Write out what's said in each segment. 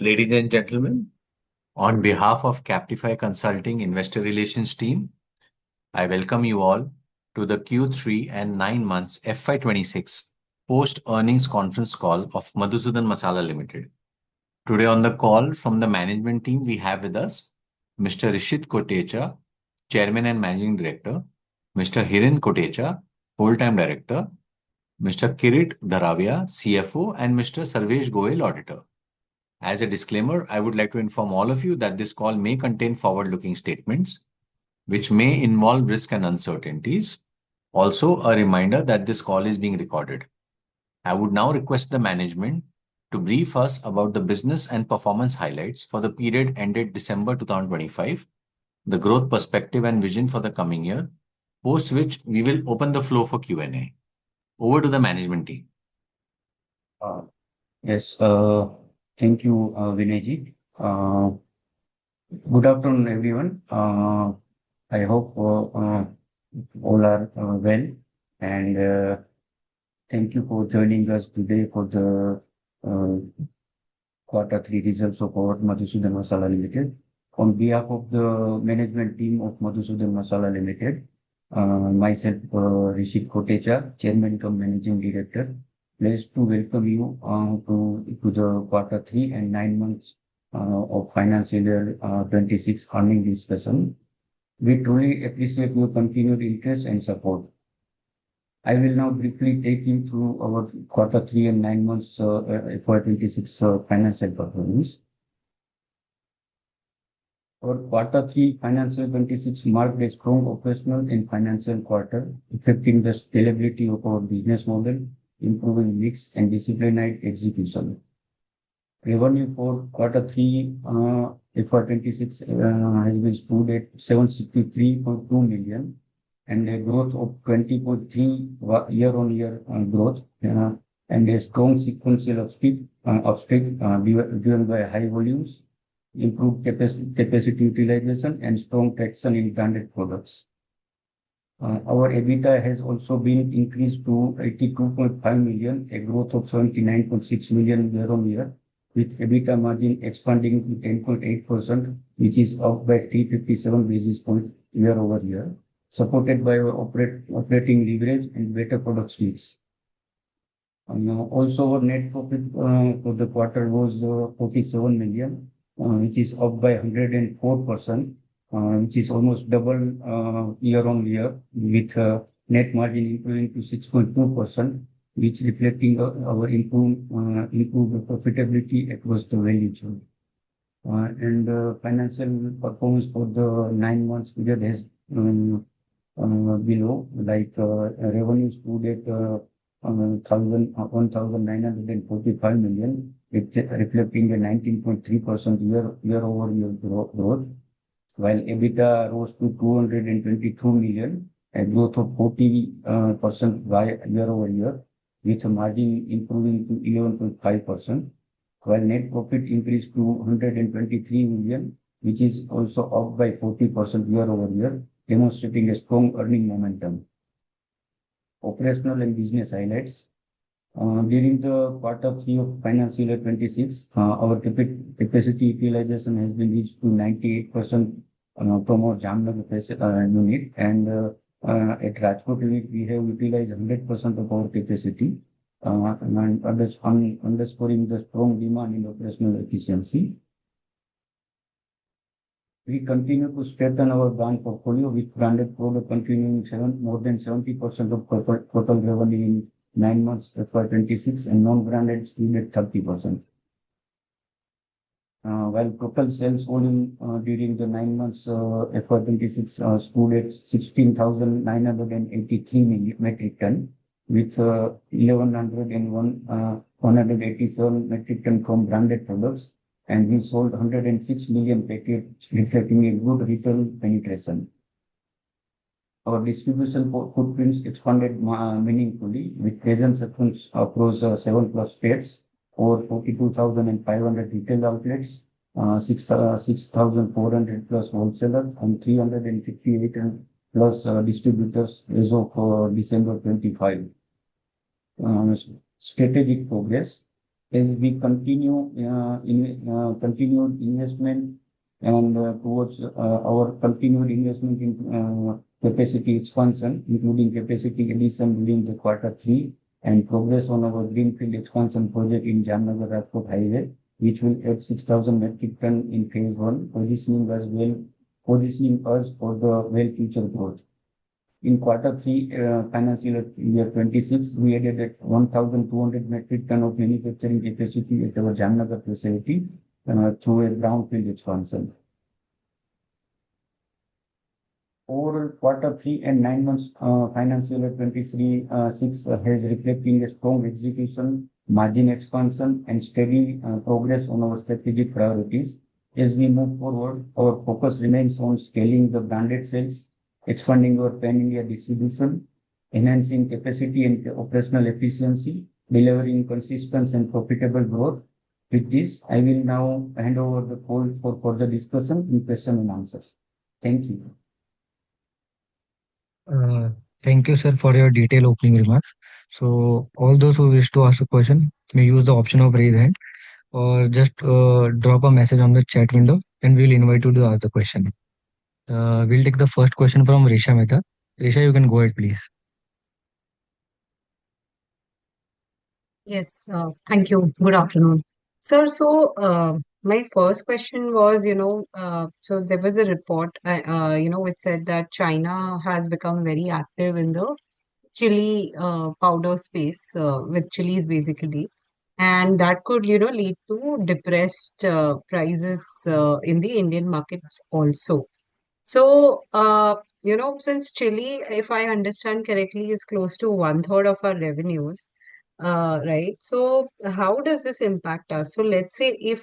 Ladies and gentlemen, on behalf of Captify Consulting Investor Relations team, I welcome you all to the Q3 and 9 months FY26 post-earnings conference call of Madhusudan Masala Limited. Today on the call from the management team, we have with us Mr. Rishit Kotecha, Chairman and Managing Director, Mr. Hiren Kotecha, Full-Time Director, Mr. Kirit Dharavia, CFO, and Mr. Sarvesh Goel, Auditor. As a disclaimer, I would like to inform all of you that this call may contain forward-looking statements, which may involve risk and uncertainties. Also, a reminder that this call is being recorded. I would now request the management to brief us about the business and performance highlights for the period ended December 2025, the growth perspective and vision for the coming year, post which we will open the floor for Q&A. Over to the management team. Yes, thank you, Vinayji. Good afternoon, everyone. I hope all are well, and thank you for joining us today for the Q3 results of our Madhusudan Masala Limited. On behalf of the management team of Madhusudan Masala Limited, myself, Rishit Kotecha, Chairman cum Managing Director, pleased to welcome you to the Q3 and 9 months of financial year 26 earnings discussion. We truly appreciate your continued interest and support. I will now briefly take you through our Q3 and 9 months FY26 financial performance. Our Q3 financial 26 marked a strong operational and financial quarter, reflecting the scalability of our business model, improving mix and disciplined execution. Revenue for Q3 FY26 has been stood at 763.2 million and a growth of 20.3 year-on-year growth and a strong sequential upswing driven by high volumes, improved capacity utilization and strong traction in branded products. Our EBITDA has also been increased to 82.5 million, a growth of 79.6 million year-on-year, with EBITDA margin expanding to 10.8%, which is up by 357 basis points year-over-year, supported by our operating leverage and better product mix. Also, our net profit for the quarter was 47 million, which is up by 104%. Which is almost double year-on-year, with net margin improving to 6.2%, which reflecting our improved profitability across the value chain. Financial performance for the 9 months period has below, like revenue stood at 1,945 million, reflecting a 19.3% year-over-year growth. While EBITDA rose to 222 million, a growth of 40% year-over-year, with a margin improving to 11.5%, while net profit increased to 123 million, which is also up by 40% year-over-year, demonstrating a strong earning momentum. Operational and business highlights. During the Q3 of financial year 26, our capacity utilization has been reached to 98% from our Jamnagar unit, and at Rajkot unit we have utilized 100% of our capacity, underscoring the strong demand in operational efficiency. We continue to strengthen our brand portfolio, with branded product continuing more than 70% of total revenue in 9 months FY26 and non-branded stood at 30%. While total sales volume during the 9 months FY26 stood at 16,983 metric ton, with 1,187 metric ton from branded products, and we sold 106 million packets, reflecting a good retail penetration. Our distribution footprints expanded meaningfully, with presence across 7+ states, over 42,500 retail outlets, 6,400 plus wholesalers, and 358 plus distributors as of December 25. Strategic progress. as we continued investment and towards our continued investment in capacity expansion, including capacity addition during the quarter three, and progress on our greenfield expansion project in Jamnagar-Rajkot Highway, which will add 6,000 metric ton in phase one, positioning us for the future growth. In quarter three, financial year 26, we added at 1,200 metric ton of manufacturing capacity at our Jamnagar facility through a brownfield expansion. Overall, quarter three and 9 months financial year 23-6 has reflecting a strong execution, margin expansion, and steady progress on our strategic priorities. As we move forward, our focus remains on scaling the branded sales, expanding our pan-India distribution, enhancing capacity and operational efficiency, delivering consistent and profitable growth. With this, I will now hand over the call for further discussion in question and answers. Thank you. Thank you, sir, for your detailed opening remarks. So, all those who wish to ask a question may use the option of raise hand or just drop a message on the chat window and we'll invite you to ask the question. We'll take the first question from Risha Mehta. Risha, you can go ahead, please. Yes, thank you. Good afternoon. Sir, my first question was, so there was a report, which said that China has become very active in the chili powder space, with chilies basically, and that could, lead to depressed prices in the Indian markets also. So, since chili, if I understand correctly, is close to one third of our revenues, right? So, how does this impact us? So, let's say if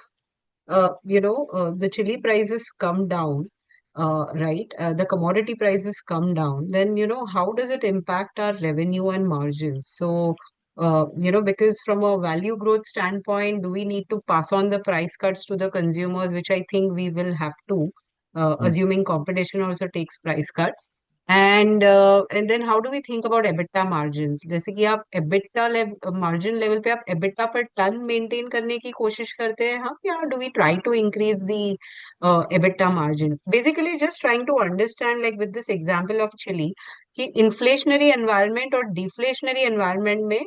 the chili prices come down, right? The commodity prices come down, then, how does it impact our revenue and margins? So, because from a value growth standpoint, do we need to pass on the price cuts to the consumers, which I think we will have to, assuming competition also takes price cuts. And then how do we think about EBITDA margins? जैसे कि आप EBITDA margin level पे आप EBITDA per ton maintain करने की कोशिश करते हैं हाँ या do we try to increase the EBITDA margin? Basically just trying to understand like with this example of chili कि inflationary environment और deflationary environment में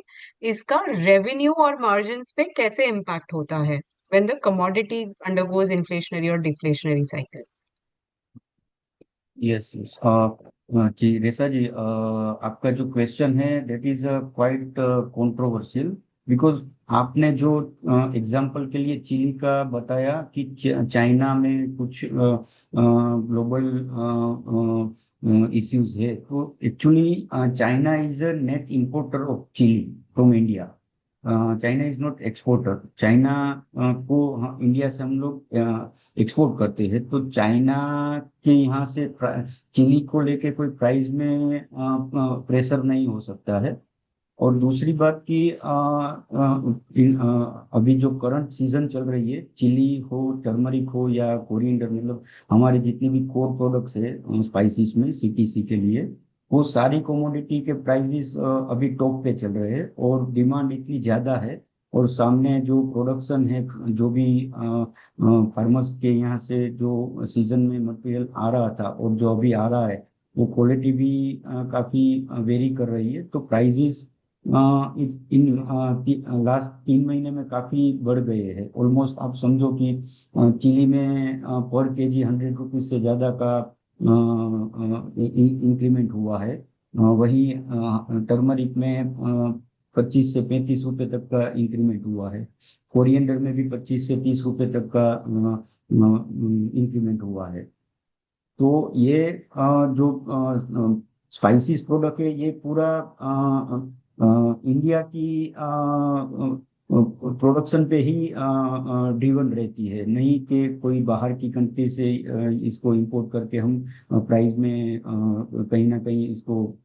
इसका revenue और margins पे कैसे impact होता है when the commodity undergoes inflationary or deflationary cycle? Yes, yes. जी रेसा जी आपका जो क्वेश्चन है that is quite controversial because आपने जो एग्जांपल के लिए चिली का बताया कि चाइना में कुछ ग्लोबल इश्यूज है तो actually China is a net importer of chilli from India China is not exporter China को इंडिया से हम लोग एक्सपोर्ट करते हैं तो चाइना के यहाँ से चिली को लेके कोई प्राइस में प्रेशर नहीं हो सकता है और दूसरी बात कि अभी जो करंट सीजन चल रही है चिली हो टर्मरिक हो या कोरिएंडर मतलब हमारे जितने भी कोर प्रोडक्ट्स है स्पाइसेस में सीटीसी के लिए वो सारी कमोडिटी के प्राइसेस अभी टॉप पे चल रहे हैं और डिमांड इतनी ज्यादा है और सामने जो प्रोडक्शन है जो भी फार्मर्स के यहाँ से जो सीजन में मटेरियल आ रहा था और जो अभी आ रहा है वो क्वालिटी भी काफी वेरी कर रही है तो प्राइसेस इन लास्ट 3 महीने में काफी बढ़ गए हैं ऑलमोस्ट आप समझो कि चिली में पर केजी 100 रुपीज से ज्यादा का इंक्रीमेंट हुआ है वही टर्मरिक में 25 से 35 रुपए तक का इंक्रीमेंट हुआ है कोरिएंडर में भी 25 से 30 रुपए तक का इंक्रीमेंट हुआ है तो ये जो स्पाइसेस प्रोडक्ट है ये पूरा इंडिया की प्रोडक्शन पे ही ड्रिवन रहती है नहीं कि कोई बाहर की कंट्री से इसको इंपोर्ट करके हम प्राइस में कहीं ना कहीं इसको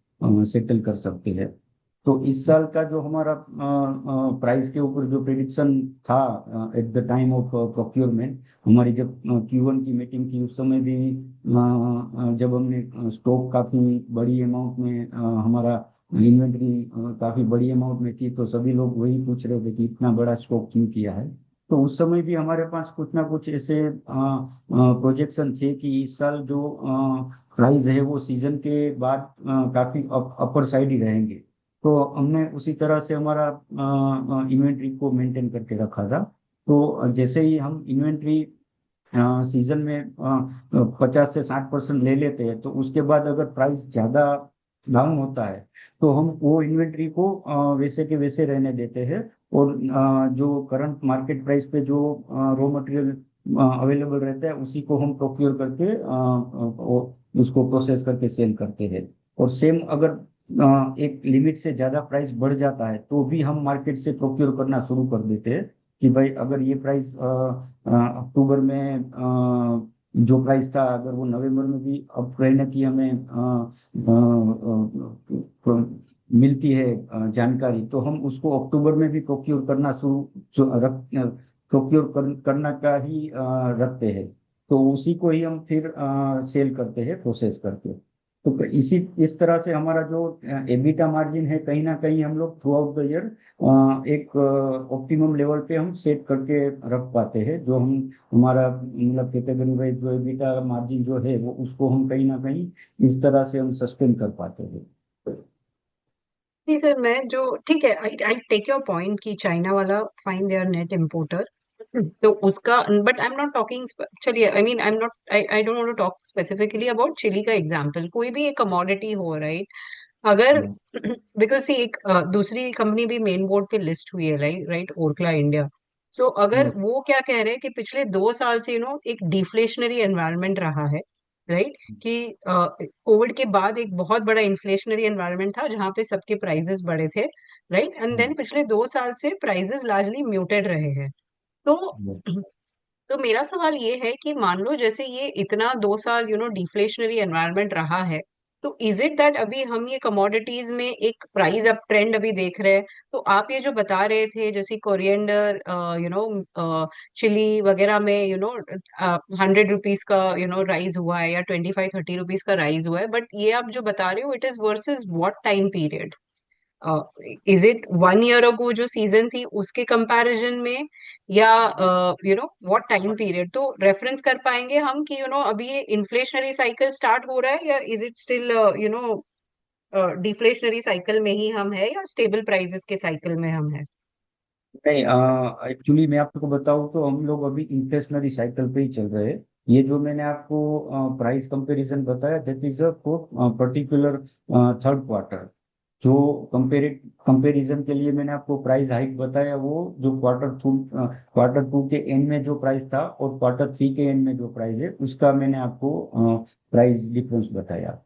सेटल कर सकते हैं तो इस साल का जो हमारा प्राइस के ऊपर जो प्रेडिक्शन था at the time of procurement हमारी जब Q1 की मीटिंग थी उस समय भी जब हमने स्टॉक काफी बड़ी अमाउंट में हमारा इन्वेंट्री काफी बड़ी अमाउंट में थी, तो सभी लोग वही पूछ रहे थे कि इतना बड़ा स्टॉक क्यों किया है। तो उस समय भी हमारे पास कुछ ना कुछ ऐसे प्रोजेक्शन थे कि इस साल जो प्राइस है वो सीजन के बाद काफी अपर साइड ही रहेंगे। तो हमने उसी तरह से हमारा इन्वेंट्री को मेंटेन करके रखा था। तो जैसे ही हम इन्वेंट्री सीजन में 50 से 60% ले लेते हैं, तो उसके बाद अगर प्राइस ज्यादा डाउन होता है तो हम वो इन्वेंट्री को वैसे के वैसे रहने देते हैं। और जो करंट मार्केट प्राइस पे जो रॉ मटेरियल अवेलेबल रहता है उसी को हम प्रोक्योर करके उसको प्रोसेस करके सेल करते हैं। और सेम अगर एक लिमिट से ज्यादा प्राइस बढ़ जाता है तो भी हम मार्केट से प्रोक्योर करना शुरू कर देते हैं कि भाई अगर ये प्राइस अक्टूबर में जो प्राइस था, अगर वो नवंबर में भी अब रहने की हमें मिलती है जानकारी, तो हम उसको अक्टूबर में भी प्रोक्योर करना करना का ही रखते हैं। तो उसी को ही हम फिर सेल करते हैं प्रोसेस करके। तो इसी इस तरह से हमारा जो एबिटा मार्जिन है, कहीं ना कहीं हम लोग थ्रू आउट द ईयर एक ऑप्टिमम लेवल पे हम सेट करके रख पाते हैं। जो हम हमारा मतलब कैटेगरी वाइज जो एबिटा मार्जिन जो है वो उसको हम कहीं ना कहीं इस तरह से हम सस्टेन कर पाते हैं। नहीं सर, मैं जो ठीक है, I I take your point कि चाइना वाला fine they are net importer, तो उसका, but I am not talking, चलिए, I mean I am not, I don't want to talk specifically about Chile का एग्जांपल, कोई भी एक कमोडिटी हो, राइट? अगर हम्म, बिकॉज सी एक दूसरी कंपनी भी मेन बोर्ड पे लिस्ट हुई है, राइट, ओरकला इंडिया। सो अगर yes, वो क्या कह रहे हैं कि पिछले 2 साल से एक डिफ्लेशनरी एनवायरनमेंट रहा है, राइट, कि कोविड के बाद एक बहुत बड़ा इन्फ्लेशनरी एनवायरनमेंट था जहां पे सबके प्राइसेस बढ़े थे, राइट, एंड देन पिछले 2 साल से प्राइसेस लार्जली म्यूटेड रहे हैं। तो yes, तो मेरा सवाल ये है कि मान लो जैसे ये इतना 2 साल डिफ्लेशनरी एनवायरनमेंट रहा है, तो इज इट दैट अभी हम ये कमोडिटीज में एक प्राइस अप ट्रेंड अभी देख रहे हैं? तो आप ये जो बता रहे थे जैसे कोरिएंडर, चिली वगैरह में 100 रुपीज का राइज हुआ है, या 25-30 रुपीज का राइज हुआ है, बट ये आप जो बता रहे हो, it is versus what time period? Is it 1 year ago जो सीजन थी उसके कंपैरिजन में, या व्हाट टाइम पीरियड? तो रेफरेंस कर पाएंगे हम कि अभी ये इन्फ्लेशनरी साइकिल स्टार्ट हो रहा है, या is it still deflationary cycle में ही हम है, या स्टेबल प्राइसेस के साइकिल में हम है? नहीं, एक्चुअली मैं आपको बताऊं तो हम लोग अभी इंफ्लेशनरी साइकिल पे ही चल रहे हैं। ये जो मैंने आपको प्राइस कंपैरिजन बताया, that is a particular third quarter. जो कंपैरिजन के लिए मैंने आपको प्राइस हाइक बताया, वो जो क्वार्टर टू के एंड में जो प्राइस था और क्वार्टर 3 के एंड में जो प्राइस है उसका मैंने आपको प्राइस डिफरेंस बताया।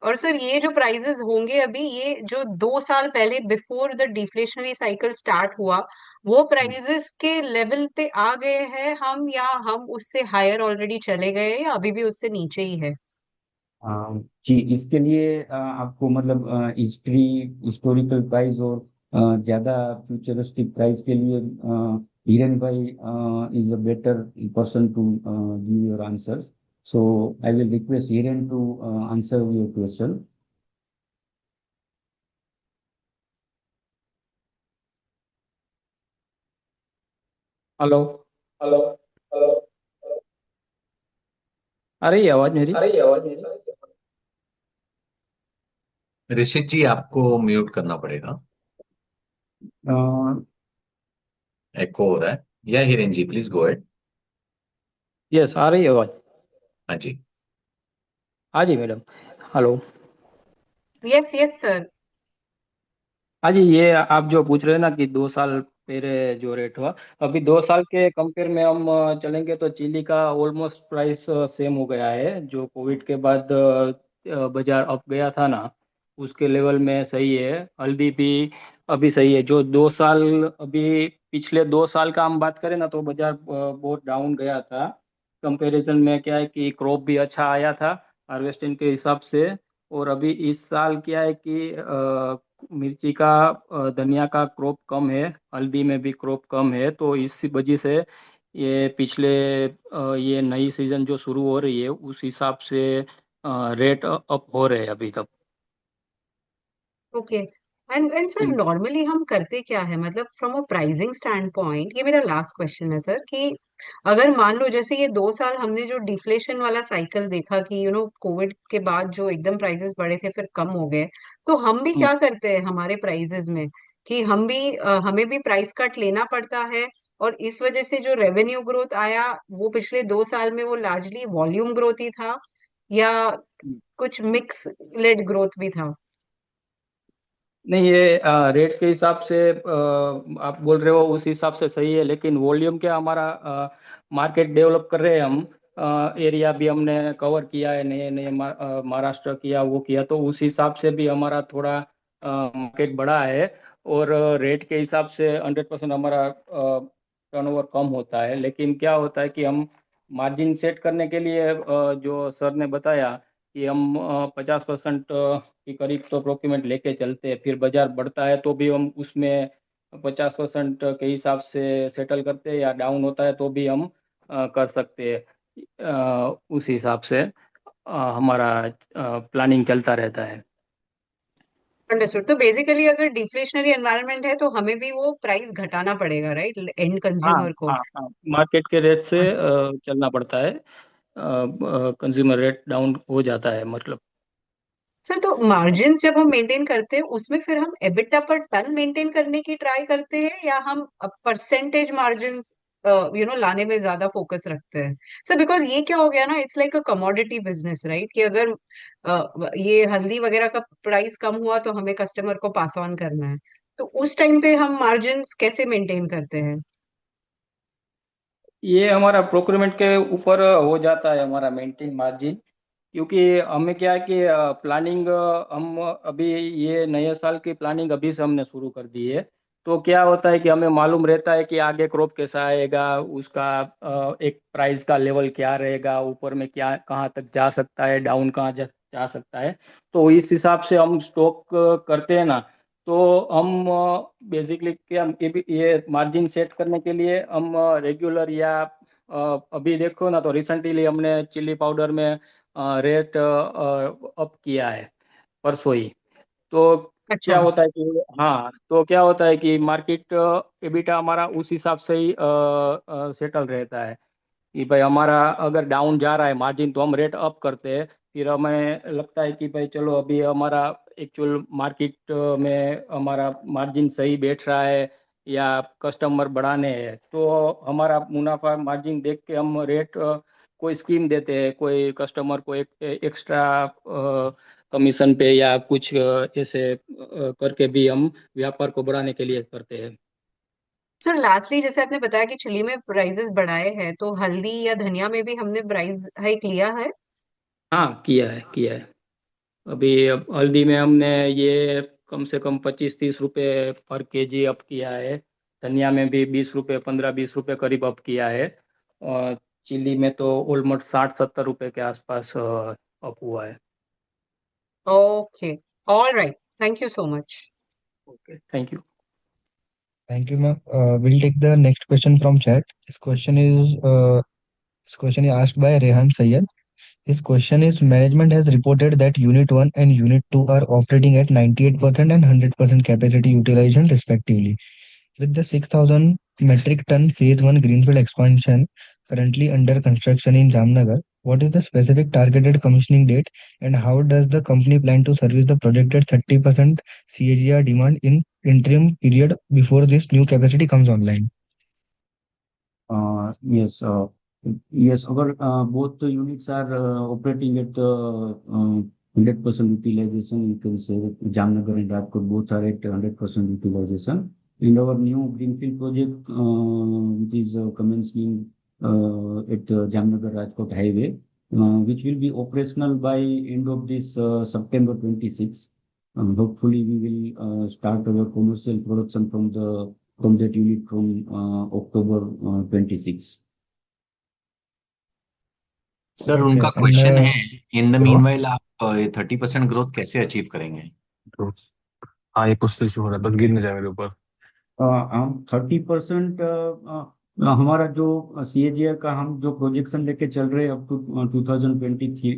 और सर, ये जो प्राइजेस होंगे अभी, ये जो 2 साल पहले before the deflationary cycle start हुआ, वो प्राइजेस के लेवल पे आ गए हैं हम, या हम उससे हायर ऑलरेडी चले गए हैं, या अभी भी उससे नीचे ही है? जी, इसके लिए आपको मतलब हिस्टोरिकल प्राइस और ज्यादा फ्यूचरिस्टिक प्राइस के लिए हिरेन भाई is a better person to give your answers. So I will request Hiren to answer your question. Hello. Hello. Hello. आ रही है आवाज मेरी? अरे ये आवाज मेरी। ऋषित जी, आपको म्यूट करना पड़ेगा। एको हो रहा है। या Hiren ji, please go ahead. Yes, आ रही है आवाज। हाँ जी। हाँ जी madam. Hello. Yes yes sir. हाँ जी, ये आप जो पूछ रहे हैं ना कि 2 साल पहले जो रेट हुआ, अभी 2 साल के कंपेयर में हम चलेंगे तो चिली का ऑलमोस्ट प्राइस सेम हो गया है। जो कोविड के बाद बाजार अप गया था ना, उसके लेवल में सही है। हल्दी भी अभी सही है। जो 2 साल, अभी पिछले 2 साल का हम बात करें ना, तो बाजार बहुत डाउन गया था। कंपैरिजन में क्या है कि क्रॉप भी अच्छा आया था हार्वेस्टिंग के हिसाब से। और अभी इस साल क्या है कि मिर्ची का, धनिया का क्रॉप कम है, हल्दी में भी क्रॉप कम है, तो इस वजह से ये पिछले ये नई सीजन जो शुरू हो रही है उस हिसाब से रेट अप हो रहे हैं अभी तक। ओके। एंड सर नॉर्मली हम करते क्या है, मतलब from a pricing stand point, ये मेरा लास्ट क्वेश्चन है सर, कि अगर मान लो जैसे ये 2 साल हमने जो डिफ्लेशन वाला साइकिल देखा कि कोविड के बाद जो एकदम प्राइसेस बढ़े थे फिर कम हो गए, तो हम भी हम्म, क्या करते हैं हमारे प्राइसेस में कि हमें भी प्राइस कट लेना पड़ता है, और इस वजह से जो रेवेन्यू ग्रोथ आया वो पिछले 2 साल में वो लार्जली वॉल्यूम ग्रोथ ही था, या हम्म। कुछ मिक्स लेड ग्रोथ भी था? नहीं, ये रेट के हिसाब से आप बोल रहे हो उस हिसाब से सही है, लेकिन वॉल्यूम क्या, हमारा मार्केट डेवलप कर रहे हैं हम। एरिया भी हमने कवर किया है, नए नए महाराष्ट्र किया, वो किया, तो उस हिसाब से भी हमारा थोड़ा मार्केट बड़ा है। और रेट के हिसाब से 100% हमारा टर्नओवर कम होता है, लेकिन क्या होता है कि हम मार्जिन सेट करने के लिए जो सर ने बताया कि हम 50% के करीब तो प्रोक्यूरमेंट लेके चलते हैं, फिर बाजार बढ़ता है तो भी हम उसमें 50% के हिसाब से सेटल करते हैं, या डाउन होता है तो भी हम कर सकते हैं। उस हिसाब से हमारा प्लानिंग चलता रहता है। अंडरस्टूड। तो बेसिकली अगर डिफ्लेशनरी एनवायरनमेंट है तो हमें भी वो प्राइस घटाना पड़ेगा, राइट, एंड हाँ, कंज्यूमर को? हाँ, हाँ, मार्केट के रेट से चलना पड़ता है। कंज्यूमर रेट डाउन हो जाता है, मतलब। सर तो मार्जिन जब हम मेंटेन करते हैं उसमें फिर हम एबिटा पर टन मेंटेन करने की ट्राई करते हैं, या हम परसेंटेज मार्जिन लाने में ज्यादा फोकस रखते हैं? सर बिकॉज ये क्या हो गया ना, it's like a commodity business, right, कि अगर ये हल्दी वगैरह का प्राइस कम हुआ तो हमें कस्टमर को पास ऑन करना है, तो उस टाइम पे हम मार्जिन कैसे मेंटेन करते हैं? ये हमारा प्रोक्योरमेंट के ऊपर हो जाता है, हमारा मेंटेन मार्जिन। क्योंकि हमें क्या है कि प्लानिंग हम अभी ये नए साल की प्लानिंग अभी से हमने शुरू कर दी है। तो क्या होता है कि हमें मालूम रहता है कि आगे क्रॉप कैसा आएगा, उसका एक प्राइस का लेवल क्या रहेगा, ऊपर में क्या कहाँ तक जा सकता है, डाउन कहाँ जा सकता है। तो इस हिसाब से हम स्टॉक करते हैं ना। तो हम बेसिकली क्या, ये मार्जिन सेट करने के लिए हम रेगुलर या अभी देखो ना, तो रिसेंटली हमने चिल्ली पाउडर में रेट अप किया है परसों ही। तो क्या अच्छा। होता है कि, हाँ, तो क्या होता है कि मार्केट एबिटा हमारा उस हिसाब से ही सेटल रहता है कि भाई हमारा अगर डाउन जा रहा है मार्जिन तो हम रेट अप करते हैं। फिर हमें लगता है कि भाई चलो अभी हमारा एक्चुअल मार्केट में हमारा मार्जिन सही बैठ रहा है, या कस्टमर बढ़ाने हैं, तो हमारा मुनाफा मार्जिन देख के हम रेट कोई स्कीम देते हैं, कोई कस्टमर को एक एक्स्ट्रा कमीशन पे या कुछ ऐसे करके भी हम व्यापार को बढ़ाने के लिए करते हैं। सर लास्टली जैसे आपने बताया कि चिली में प्राइसेस बढ़ाए हैं, तो हल्दी या धनिया में भी हमने प्राइस हाइक लिया है? हाँ, किया है, किया है। अभी अब हल्दी में हमने ये कम से कम 25-30 रुपए पर केजी अप किया है। धनिया में भी 20 रुपए, 15-20 रुपए करीब अप किया है। और चिली में तो ऑलमोस्ट 60-70 रुपए के आसपास अप हुआ है। Okay. All right. Thank you so much. Okay, thank you. Thank you, ma'am. We'll take the next question from chat. This question is asked by Rehan Sayed. His question is: Management has reported that Unit 1 and Unit 2 are operating at 98% and 100% capacity utilization respectively. With the 6,000 metric ton Phase 1 greenfield expansion currently under construction in Jamnagar, what is the specific targeted commissioning date, and how does the company plan to service the projected 30% CAGR demand in interim period before this new capacity comes online? Yes, yes. Our both the units are operating at 100% utilization. You can say that Jamnagar and Rajkot both are at 100% utilization. In our new greenfield project, which is commencing at Jamnagar Rajkot Highway, which will be operational by end of this September 26. Hopefully, we will start our commercial production from that unit from October 26. Sir Okay, उनका and question है, in the Huh? Meanwhile आप 30% growth कैसे achieve करेंगे? तो हाँ, ये कुछ तो इशू हो रहा है, बस गिर नहीं जाए मेरे ऊपर। हम 30% हमारा जो CAGR का हम जो प्रोजेक्शन लेके चल रहे हैं अप टू 2023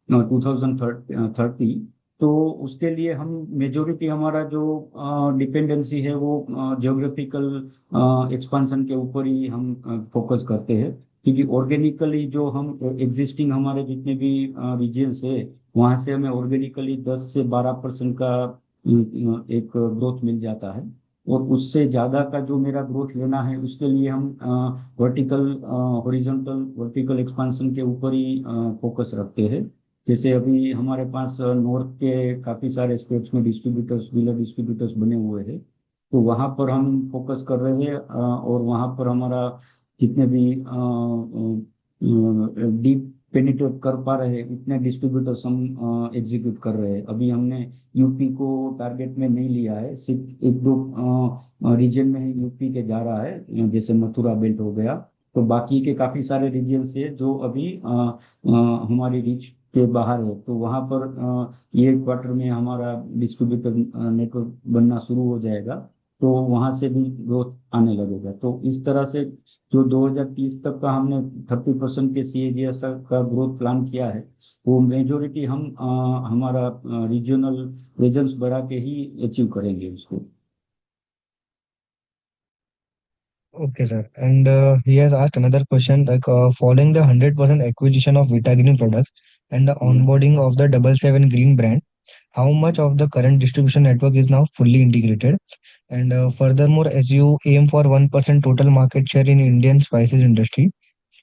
2030, तो उसके लिए हम मेजोरिटी हमारा जो डिपेंडेंसी है वो जियोग्राफिकल एक्सपांशन के ऊपर ही हम फोकस करते हैं, क्योंकि ऑर्गेनिकली जो हम एग्जिस्टिंग हमारे जितने भी रीजन्स है वहाँ से हमें ऑर्गेनिकली 10 से 12% का एक ग्रोथ मिल जाता है। और उससे ज़्यादा का जो मेरा ग्रोथ लेना है उसके लिए हम वर्टिकल हॉरिजॉन्टल वर्टिकल एक्सपांशन के ऊपर ही फोकस रखते हैं। जैसे अभी हमारे पास नॉर्थ के काफ़ी सारे स्टेट्स में डिस्ट्रीब्यूटर्स डीलर डिस्ट्रीब्यूटर्स बने हुए हैं, तो वहाँ पर हम फोकस कर रहे हैं और वहाँ पर हमारा जितने भी डीप पेनिट्रेट कर पा रहे हैं उतने डिस्ट्रीब्यूटर्स हम एग्जीक्यूट कर रहे हैं। अभी हमने यूपी को टारगेट में नहीं लिया है, सिर्फ एक दो रीजन में ही यूपी के जा रहा है, जैसे मथुरा बेल्ट हो गया। तो बाकी के काफ़ी सारे रीजन है जो अभी हमारी रीच के बाहर है, तो वहाँ पर ये क्वार्टर में हमारा डिस्ट्रीब्यूटर नेटवर्क बनना शुरू हो जाएगा, तो वहाँ से भी ग्रोथ आने लगेगा। तो इस तरह से जो 2030 तक का हमने 30% के CAGR का ग्रोथ प्लान किया है, वो मेजोरिटी हम हमारा रीजनल प्रेजेंस बढ़ा के ही अचीव करेंगे उसको। Okay, sir. And he has asked another question like following the 100% acquisition of Vitagreen products and the onboarding of the 77 Green brand, how much of the current distribution network is now fully integrated? And furthermore, as you aim for 1% total market share in Indian spices industry,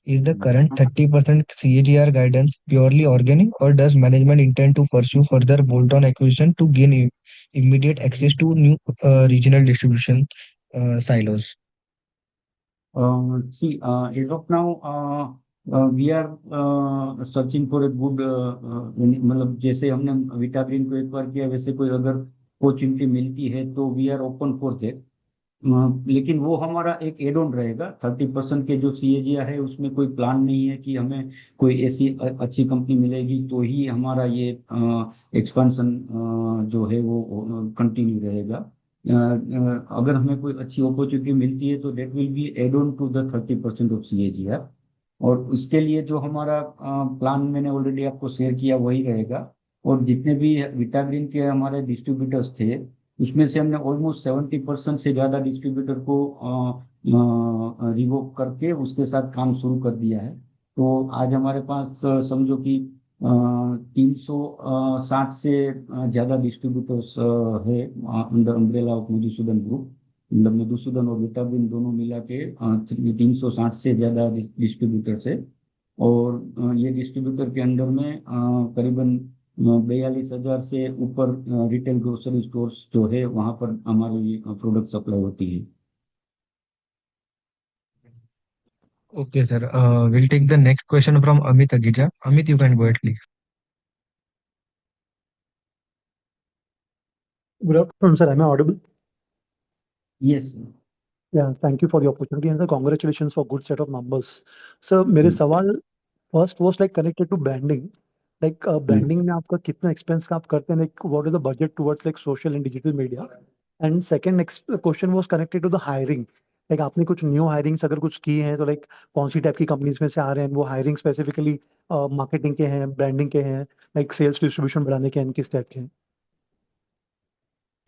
is the current 30% CAGR guidance purely organic, or does management intend to pursue further bolt-on acquisition to gain immediate access to new regional distribution silos? See, as of now, we are searching for a good, मतलब जैसे हमने विटाग्रीन को एक बार किया, वैसे कोई अगर opportunity मिलती है तो we are open for that. लेकिन वो हमारा एक एड ऑन रहेगा। 30% के जो CAGR है उसमें कोई प्लान नहीं है कि हमें कोई ऐसी अच्छी कंपनी मिलेगी तो ही हमारा ये एक्सपेंशन जो है वो कंटिन्यू रहेगा। अगर हमें कोई अच्छी अपॉर्चुनिटी मिलती है तो that will be add on to the 30% of CAGR। और उसके लिए जो हमारा प्लान मैंने ऑलरेडी आपको शेयर किया वही रहेगा। और जितने भी विटाग्रीन के हमारे डिस्ट्रीब्यूटर्स थे उसमें से हमने ऑलमोस्ट 70% से ज़्यादा डिस्ट्रीब्यूटर को रिवोक करके उसके साथ काम शुरू कर दिया है। तो आज हमारे पास समझो कि 360 से ज़्यादा डिस्ट्रीब्यूटर्स है under umbrella of Madhusudan group. मतलब मधुसूदन और विटाग्रीन दोनों मिला के 360 से ज़्यादा डिस्ट्रीब्यूटर्स है। और ये डिस्ट्रीब्यूटर के अंडर में करीबन 42,000 से ऊपर रिटेल ग्रोसरी स्टोर्स जो है वहाँ पर हमारी प्रोडक्ट सप्लाई होती है। Okay, sir. We'll take the next question from Amit Agija. Amit, you can go ahead, please. Good afternoon, sir. Am I audible? Yes. Yeah, thank you for the opportunity and sir, congratulations for good set of numbers. Sir, मेरे सवाल first was like connected to branding. Like branding में आपका कितना expense का आप करते हैं? Like what is the budget towards like social and digital media? And second question was connected to the hiring. Like आपने कुछ new hirings अगर कुछ की हैं तो like कौन सी टाइप की कंपनीज में से आ रहे हैं? वो hiring specifically marketing के हैं, branding के हैं, like sales distribution बढ़ाने के हैं, किस टाइप के हैं?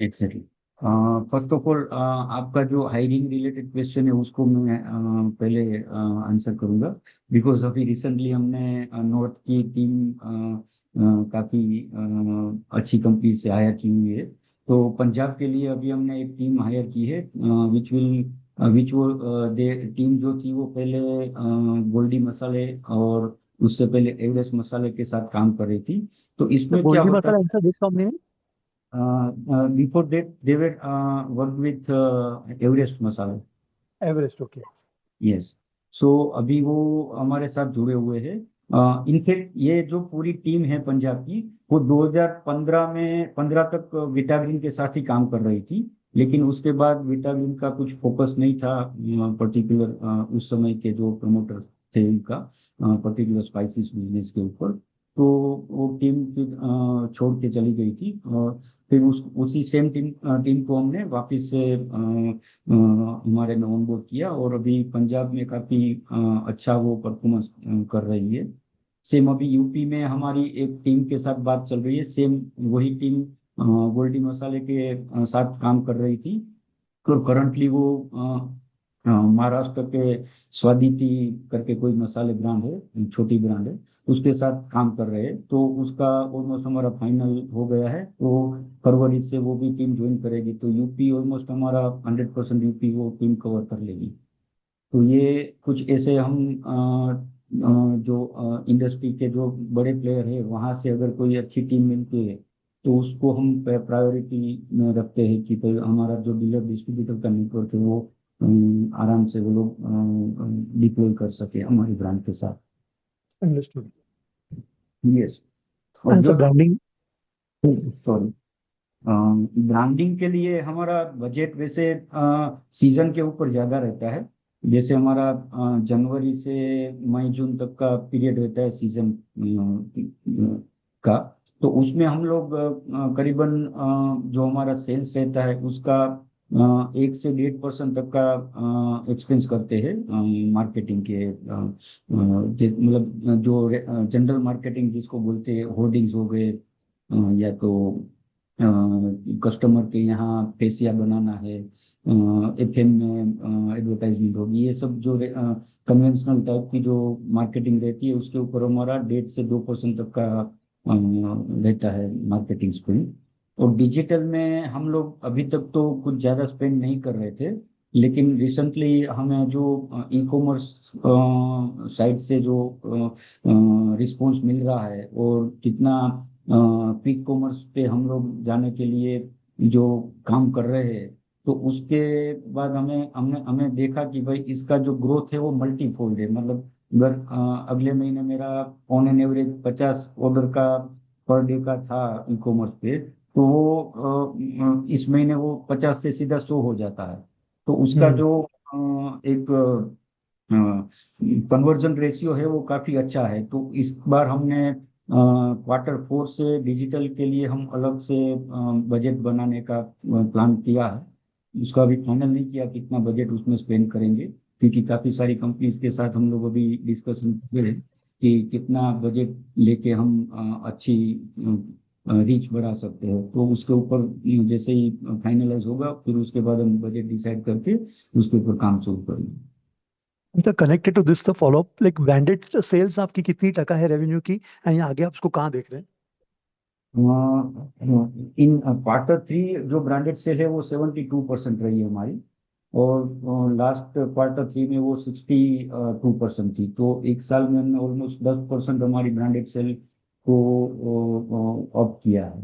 एग्जैक्टली। फर्स्ट ऑफ ऑल आपका जो हायरिंग रिलेटेड क्वेश्चन है उसको मैं पहले आंसर करूंगा। बिकॉज अभी रिसेंटली हमने नॉर्थ की टीम काफ़ी अच्छी कंपनी से हायर की हुई है। तो पंजाब के लिए अभी हमने एक टीम हायर की है विच वो टीम जो थी वो पहले गोल्डी मसाले और उससे पहले एवरेस्ट मसाले के साथ काम कर रही थी। तो इसमें क्या गोल्डी होता मसाला and sir, which company? before that they were worked with Everest Masala. Everest, okay. Yes. So अभी वो हमारे साथ जुड़े हुए हैं। इनफैक्ट ये जो पूरी टीम है पंजाब की वो 2015 में 15 तक विटाग्रीन के साथ ही काम कर रही थी, लेकिन उसके बाद विटाग्रीन का कुछ फोकस नहीं था पर्टिकुलर उस समय के जो प्रमोटर थे उनका पर्टिकुलर स्पाइसेस बिजनेस के ऊपर। तो वो टीम छोड़ के चली गई थी और फिर उसी सेम टीम को हमने वापस से हमारे में ऑनबोर्ड किया और अभी पंजाब में काफ़ी अच्छा वो परफॉर्मेंस कर रही है। सेम अभी यूपी में हमारी एक टीम के साथ बात चल रही है, सेम वही टीम गोल्डी मसाले के साथ काम कर रही थी। और करंटली वो महाराष्ट्र के स्वादिति करके कोई मसाले ब्रांड है, छोटी ब्रांड है, उसके साथ काम कर रहे हैं। तो उसका ऑलमोस्ट हमारा फाइनल हो गया है, तो फरवरी से वो भी टीम ज्वाइन करेगी। तो यूपी ऑलमोस्ट हमारा 100% यूपी वो टीम कवर कर लेगी। तो ये कुछ ऐसे हम जो इंडस्ट्री के जो बड़े प्लेयर है वहां से अगर कोई अच्छी टीम मिलती है तो उसको हम प्रायोरिटी में रखते हैं कि भाई हमारा जो डीलर डिस्ट्रीब्यूटर का नेटवर्क है वो आराम से वो लोग डिप्लॉय कर सके हमारी ब्रांड के साथ। अंडरस्टूड। यस। और एंड सर जो ब्रांडिंग, सॉरी, ब्रांडिंग के लिए हमारा बजट वैसे सीजन के ऊपर ज्यादा रहता है। जैसे हमारा जनवरी से मई जून तक का पीरियड रहता है सीजन का। तो उसमें हम लोग करीबन जो हमारा सेल्स रहता है उसका 1 से 1.5% तक का एक्सपेंस करते हैं मार्केटिंग के, मतलब जो जनरल मार्केटिंग जिसको बोलते हैं, होर्डिंग्स हो गए, या तो कस्टमर के यहाँ पेशिया बनाना है, एफएम में एडवर्टाइजमेंट होगी, ये सब जो कन्वेंशनल टाइप की जो मार्केटिंग रहती है उसके ऊपर हमारा 1.5 से 2% तक का रहता है मार्केटिंग स्पेंड। और डिजिटल में हम लोग अभी तक तो कुछ ज़्यादा स्पेंड नहीं कर रहे थे, लेकिन रिसेंटली हमें जो ई कॉमर्स साइट से जो रिस्पॉन्स मिल रहा है और कितना क्विक कॉमर्स पे हम लोग जाने के लिए जो काम कर रहे हैं, तो उसके बाद हमें हमने हमें देखा कि भाई इसका जो ग्रोथ है वो मल्टीफोल्ड है। मतलब अगर अगले महीने मेरा ऑन एन एवरेज 50 ऑर्डर का पर डे का था ई कॉमर्स पे, तो वो इस महीने वो 50 से सीधा 100 हो जाता है। तो उसका जो एक कन्वर्जन रेशियो है वो काफी अच्छा है। तो इस बार हमने Q4 से डिजिटल के लिए हम अलग से बजट बनाने का प्लान किया है। उसका अभी फाइनल नहीं किया कितना बजट उसमें स्पेंड करेंगे, क्योंकि काफी सारी कंपनीज के साथ हम लोग अभी डिस्कशन कर रहे हैं कि कितना बजट लेके हम अच्छी रीच बढ़ा सकते हैं। तो उसके ऊपर जैसे ही फाइनलाइज होगा फिर उसके बाद हम बजट डिसाइड करके उसके ऊपर काम शुरू करेंगे। Sir connected to this the follow up, like branded sales आपकी कितनी टका है रेवेन्यू की, एंड आगे आप उसको कहाँ देख रहे हैं? इन Q3 जो ब्रांडेड सेल है वो 72% रही है हमारी, और लास्ट Q3 में वो 62% थी। तो एक साल में हमने ऑलमोस्ट 10% हमारी ब्रांडेड सेल को अप किया है।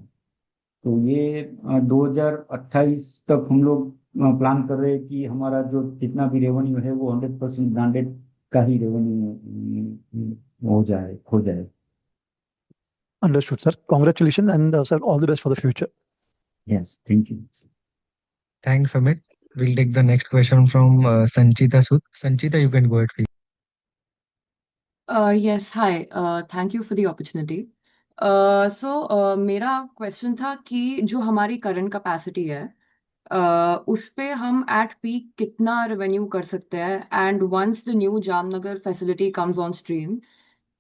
तो ये 2028 तक हम लोग प्लान कर रहे हैं कि हमारा जो जितना भी रेवेन्यू है वो 100% ब्रांडेड का ही रेवेन्यू हो जाए। Understood sir, congratulation and sir all the best for the future. Yes, thank you. Thanks, Amit. We'll take the next question from Sanchita Sud. Sanchita, you can go ahead, please. Yes, hi. Thank you for the opportunity. मेरा question था कि जो हमारी current capacity है, उस पे हम at peak कितना रेवेन्यू कर सकते हैं, and once the new Jamnagar facility comes on stream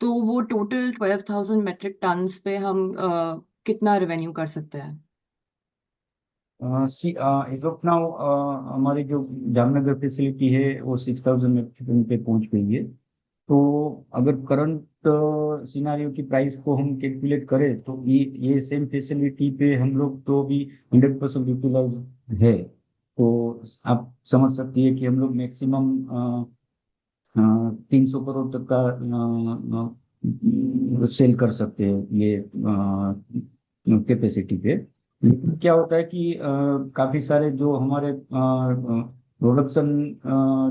तो वो टोटल 12,000 मेट्रिक टन्स पे हम कितना रेवेन्यू कर सकते हैं? एज ऑफ नाउ हमारी जो जामनगर फैसिलिटी है वो 6,000 मेट्रिक टन पे पहुंच गई है। तो अगर करंट सिनारियो की प्राइस को हम कैलकुलेट करें तो ये सेम फैसिलिटी पे हम लोग तो भी 100% यूटिलाइज है। तो आप समझ सकती है कि हम लोग मैक्सिमम 300 करोड़ तक का सेल कर सकते हैं ये कैपेसिटी पे। लेकिन क्या होता है कि काफी सारे जो हमारे प्रोडक्शन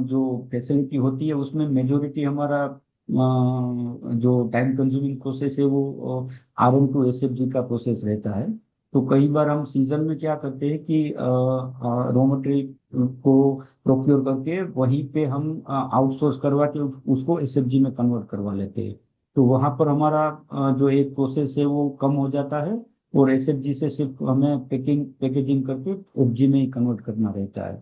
जो फैसिलिटी होती है उसमें मेजोरिटी हमारा जो टाइम कंज्यूमिंग प्रोसेस है वो RM टू SFG का प्रोसेस रहता है। तो कई बार हम सीजन में क्या करते हैं कि रॉ मटेरियल को प्रोक्योर करके वहीं पे हम आउटसोर्स करवा के उसको SFG में कन्वर्ट करवा लेते हैं। तो वहां पर हमारा जो एक प्रोसेस है वो कम हो जाता है, और SFG से सिर्फ हमें पैकेजिंग करके FG में ही कन्वर्ट करना रहता है।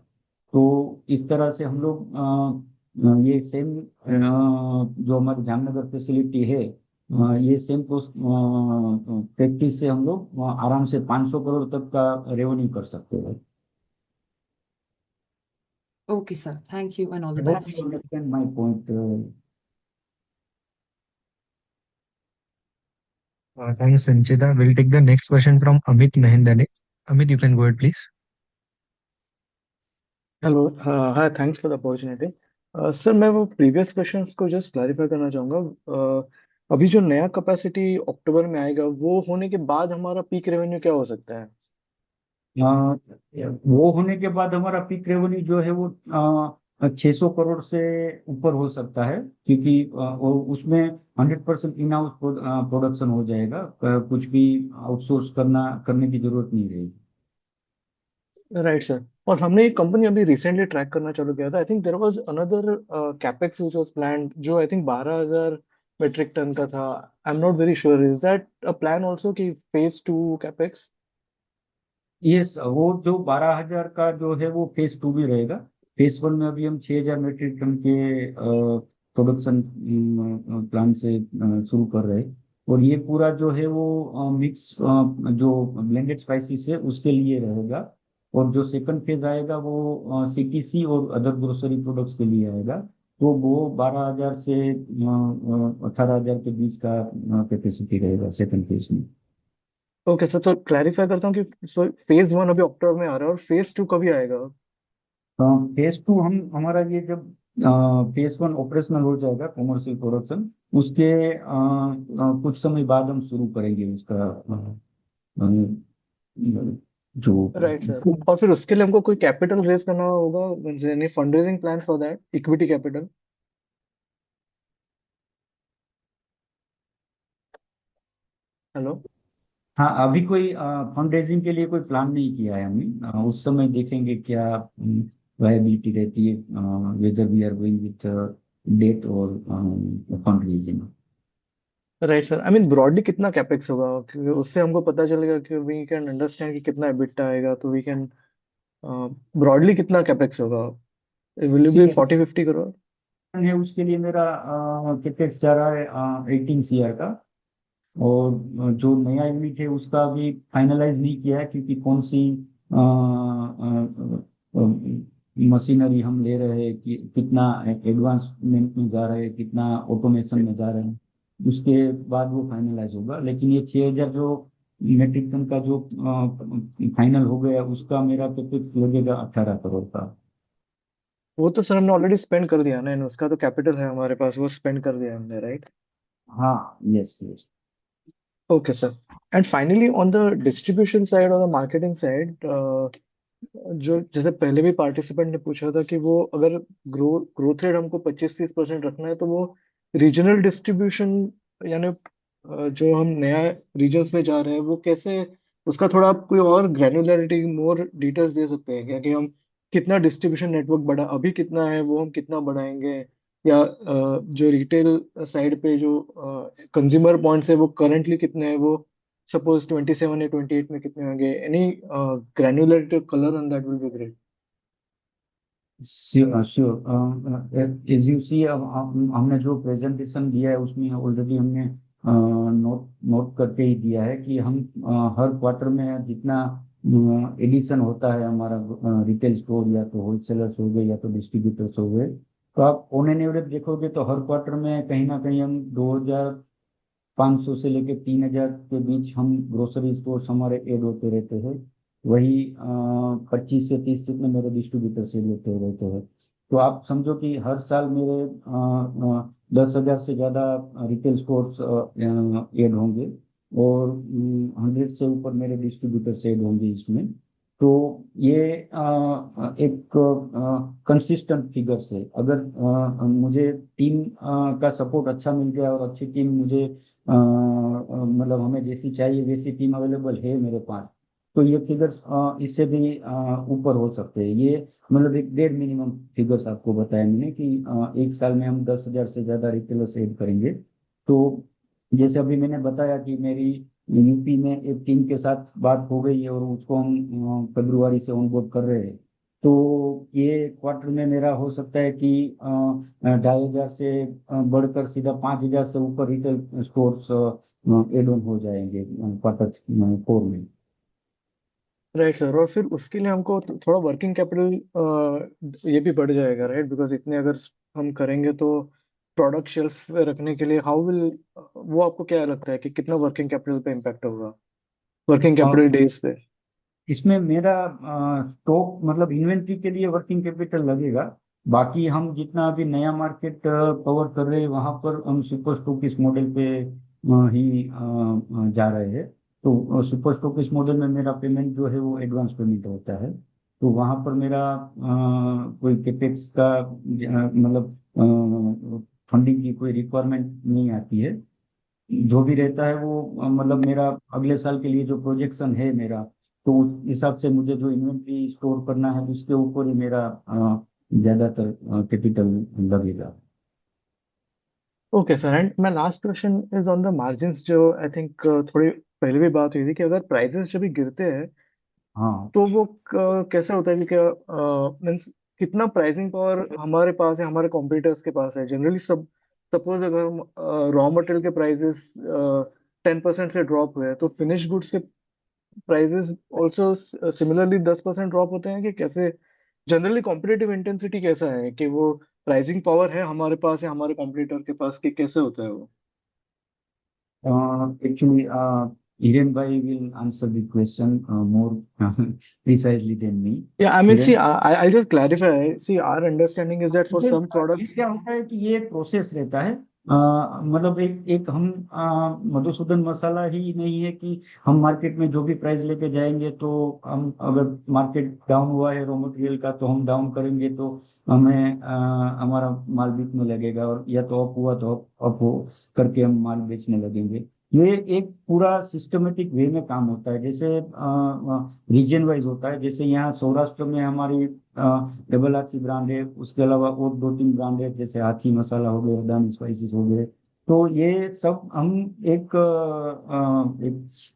तो इस तरह से हम लोग ये सेम जो हमारी जामनगर फैसिलिटी है ये सेम प्रैक्टिस से हम लोग आराम से 500 करोड़ तक का रेवेन्यू कर सकते हैं। Okay, sir. Thank you and all the I hope best. you understand my point. Thanks, Sanchita. We'll take the next question from Amit Mehendale. Amit, you can go ahead, please. Hello hi thanks for the opportunity sir मैं वो previous questions को just clarify करना चाहूँगा अभी जो नया capacity अक्टूबर में आएगा वो होने के बाद हमारा पीक रेवेन्यू क्या हो सकता है? वो होने के बाद हमारा पीक रेवेन्यू जो है वो 600 करोड़ से ऊपर हो सकता है, क्योंकि उसमें 100% इन हाउस प्रोडक्शन हो जाएगा। कुछ भी आउटसोर्स करने की जरूरत नहीं रहेगी। Right sir. और हमने एक कंपनी अभी रिसेंटली ट्रैक करना चालू किया था। I think there was another capex which was planned जो आई थिंक 12,000 मेट्रिक टन का था। I am not very sure is that a plan also कि फेज 2 कैपेक्स? यस, वो जो 12,000 का जो है वो फेज 2 में रहेगा। फेज 1 में अभी हम 6,000 मेट्रिक टन के प्रोडक्शन प्लांट से शुरू कर रहे हैं। और ये पूरा जो है वो मिक्स जो ब्लेंडेड स्पाइसेस है उसके लिए रहेगा। और जो सेकंड फेज आएगा वो सीटीसी और अदर ग्रोसरी प्रोडक्ट्स के लिए आएगा। तो वो 12,000 से 18,000 के बीच का कैपेसिटी रहेगा सेकंड फेज में। ओके सर, तो क्लैरिफाई करता हूँ कि सो फेज 1 अभी अक्टूबर में आ रहा है और फेज 2 कभी आएगा? फेज 2 हम हमारा ये जब फेज 1 ऑपरेशनल हो जाएगा कमर्शियल प्रोडक्शन, उसके कुछ समय बाद हम शुरू करेंगे उसका जो राइट सर। और फिर उसके लिए हमको कोई कैपिटल रेज करना होगा, any fund raising plan for that, equity capital? Hello? हाँ, अभी कोई फंड रेजिंग के लिए कोई प्लान नहीं किया है हमने। उस समय देखेंगे क्या वायबिलिटी रहती है, whether we are going with debt और fund raising. Right sir. I mean broadly कितना कैपेक्स होगा, क्योंकि उससे हमको पता चलेगा कि वी कैन अंडरस्टैंड कि कितना एबिटा आएगा, तो वी कैन ब्रॉडली कितना कैपेक्स होगा? Will be 40-50 crore? है उसके लिए मेरा कैपेक्स जा रहा है 18 सीआर का। और जो नया यूनिट है उसका अभी फाइनलाइज नहीं किया है, क्योंकि कौन सी मशीनरी हम ले रहे हैं, कि कितना एडवांसमेंट में जा रहे हैं, कितना ऑटोमेशन में जा रहे हैं, उसके बाद वो फाइनलाइज होगा। लेकिन ये 6,000 जो मेट्रिक टन का जो फाइनल हो गया उसका मेरा कैपेक्स लगेगा 18 करोड़ का। वो तो सर हमने ऑलरेडी स्पेंड कर दिया ना, and उसका तो कैपिटल है हमारे पास, वो स्पेंड कर दिया हमने, राइट? हाँ, yes yes. Okay sir. And finally on the distribution side और द मार्केटिंग साइड, जो जैसे पहले भी पार्टिसिपेंट ने पूछा था कि वो अगर ग्रोथ रेट हमको 25-30% रखना है, तो वो रीजनल डिस्ट्रीब्यूशन यानी जो हम नया रीजन्स में जा रहे हैं वो कैसे, उसका थोड़ा आप कोई और ग्रैन्युलरिटी मोर डिटेल्स दे सकते हैं क्या, कि हम कितना डिस्ट्रीब्यूशन नेटवर्क बढ़ा, अभी कितना है वो हम कितना बढ़ाएंगे, या जो रिटेल साइड पे जो कंज्यूमर पॉइंट्स है वो करंटली कितने हैं, वो सपोज 27 या 28 में कितने होंगे? Any granularity color on that will be great. Sure. As you see, हमने जो प्रेजेंटेशन दिया है उसमें ऑलरेडी हमने नोट नोट करके ही दिया है कि हम हर क्वार्टर में जितना एडिशन होता है हमारा रिटेल स्टोर, या तो होलसेलर्स हो गए या तो डिस्ट्रीब्यूटर्स हो गए, तो आप ऑन एन एवरेज देखोगे तो हर क्वार्टर में कहीं ना कहीं हम 2,500 से लेके 3,000 के बीच हम ग्रोसरी स्टोर हमारे ऐड होते रहते हैं। वही 25 से 30 जितने मेरे डिस्ट्रीब्यूटर से लेते रहते हैं। तो आप समझो कि हर साल मेरे 10,000 से ज़्यादा रिटेल स्टोर्स ऐड होंगे, और 100 से ऊपर मेरे डिस्ट्रीब्यूटर से ऐड होंगे इसमें। तो ये एक कंसिस्टेंट फिगर से, अगर मुझे टीम का सपोर्ट अच्छा मिल गया और अच्छी टीम मुझे मतलब हमें जैसी चाहिए वैसी टीम अवेलेबल है मेरे पास, तो ये फिगर्स इससे भी ऊपर हो सकते हैं। ये मतलब एक डेढ़ मिनिमम फिगर्स आपको बताया मैंने कि एक साल में हम 10,000 से ज़्यादा रिटेलर्स ऐड करेंगे। तो जैसे अभी मैंने बताया कि मेरी यूपी में एक टीम के साथ बात हो गई है और उसको हम फरवरी से ऑनबोर्ड कर रहे हैं। तो ये क्वार्टर में मेरा हो सकता है कि 2,500 से बढ़कर सीधा 5,000 से ऊपर रिटेल स्टोर्स एड ऑन हो जाएंगे क्वार्टर 4 में। राइट सर, और फिर उसके लिए हमको थोड़ा वर्किंग कैपिटल ये भी बढ़ जाएगा, राइट? बिकॉज इतने अगर हम करेंगे तो प्रोडक्ट शेल्फ पे रखने के लिए हाउ विल, वो आपको क्या लगता है कि कितना वर्किंग कैपिटल पे इम्पैक्ट होगा, वर्किंग कैपिटल डेज पे? इसमें मेरा स्टॉक मतलब इन्वेंट्री के लिए वर्किंग कैपिटल लगेगा। बाकी हम जितना अभी नया मार्केट कवर कर रहे हैं वहां पर हम सुपर स्टॉकिस्ट मॉडल पे ही जा रहे हैं। तो सुपर स्टॉकिस्ट मॉडल में मेरा पेमेंट जो है वो एडवांस पेमेंट होता है। तो वहां पर मेरा कोई कैपेक्स का मतलब फंडिंग की कोई रिक्वायरमेंट नहीं आती है। जो भी रहता है वो मतलब मेरा अगले साल के लिए जो प्रोजेक्शन है मेरा, तो उस हिसाब से मुझे जो इन्वेंट्री स्टोर करना है उसके ऊपर ही मेरा ज्यादातर कैपिटल लगेगा। Okay sir, and my last question is on the margins, जो आई थिंक थोड़ी पहले भी बात हुई थी कि अगर प्राइसेस जब भी गिरते हैं हाँ। तो वो कैसे होता है कि क्या मीन्स कितना प्राइसिंग पावर हमारे पास है, हमारे कॉम्पिटिटर्स के पास है? जनरली सब सपोज अगर हम रॉ मटेरियल के प्राइसेस 10% से ड्रॉप हुए तो फिनिश गुड्स के प्राइसेस ऑल्सो सिमिलरली 10% ड्रॉप होते हैं कि कैसे? जनरली कॉम्पिटिटिव इंटेंसिटी कैसा है कि वो प्राइसिंग पावर है हमारे पास या हमारे कॉम्पिटिटर के पास, कि कैसे होता है वो? Actually, Hiren bhai will answer the question more precisely than me. Yeah, I mean, see, Hiren, I'll just clarify. See, our understanding is that for ये some ये products, क्या होता है कि ये प्रोसेस रहता है। मतलब एक एक हम मधुसूदन मसाला ही नहीं है कि हम मार्केट में जो भी प्राइस लेके जाएंगे तो हम अगर मार्केट डाउन हुआ है रॉ मटेरियल का तो हम डाउन करेंगे तो हमें हमारा माल बिकने लगेगा, और या तो अप हुआ तो अप हो करके हम माल बेचने लगेंगे। ये एक पूरा सिस्टमेटिक वे में काम होता है, जैसे रीजन वाइज होता है। जैसे यहाँ सौराष्ट्र में हमारी डबल हाथी ब्रांड है, उसके अलावा और 2-3 ब्रांड है जैसे हाथी मसाला हो गए, अदानी स्पाइसेस हो गए। तो ये सब हम एक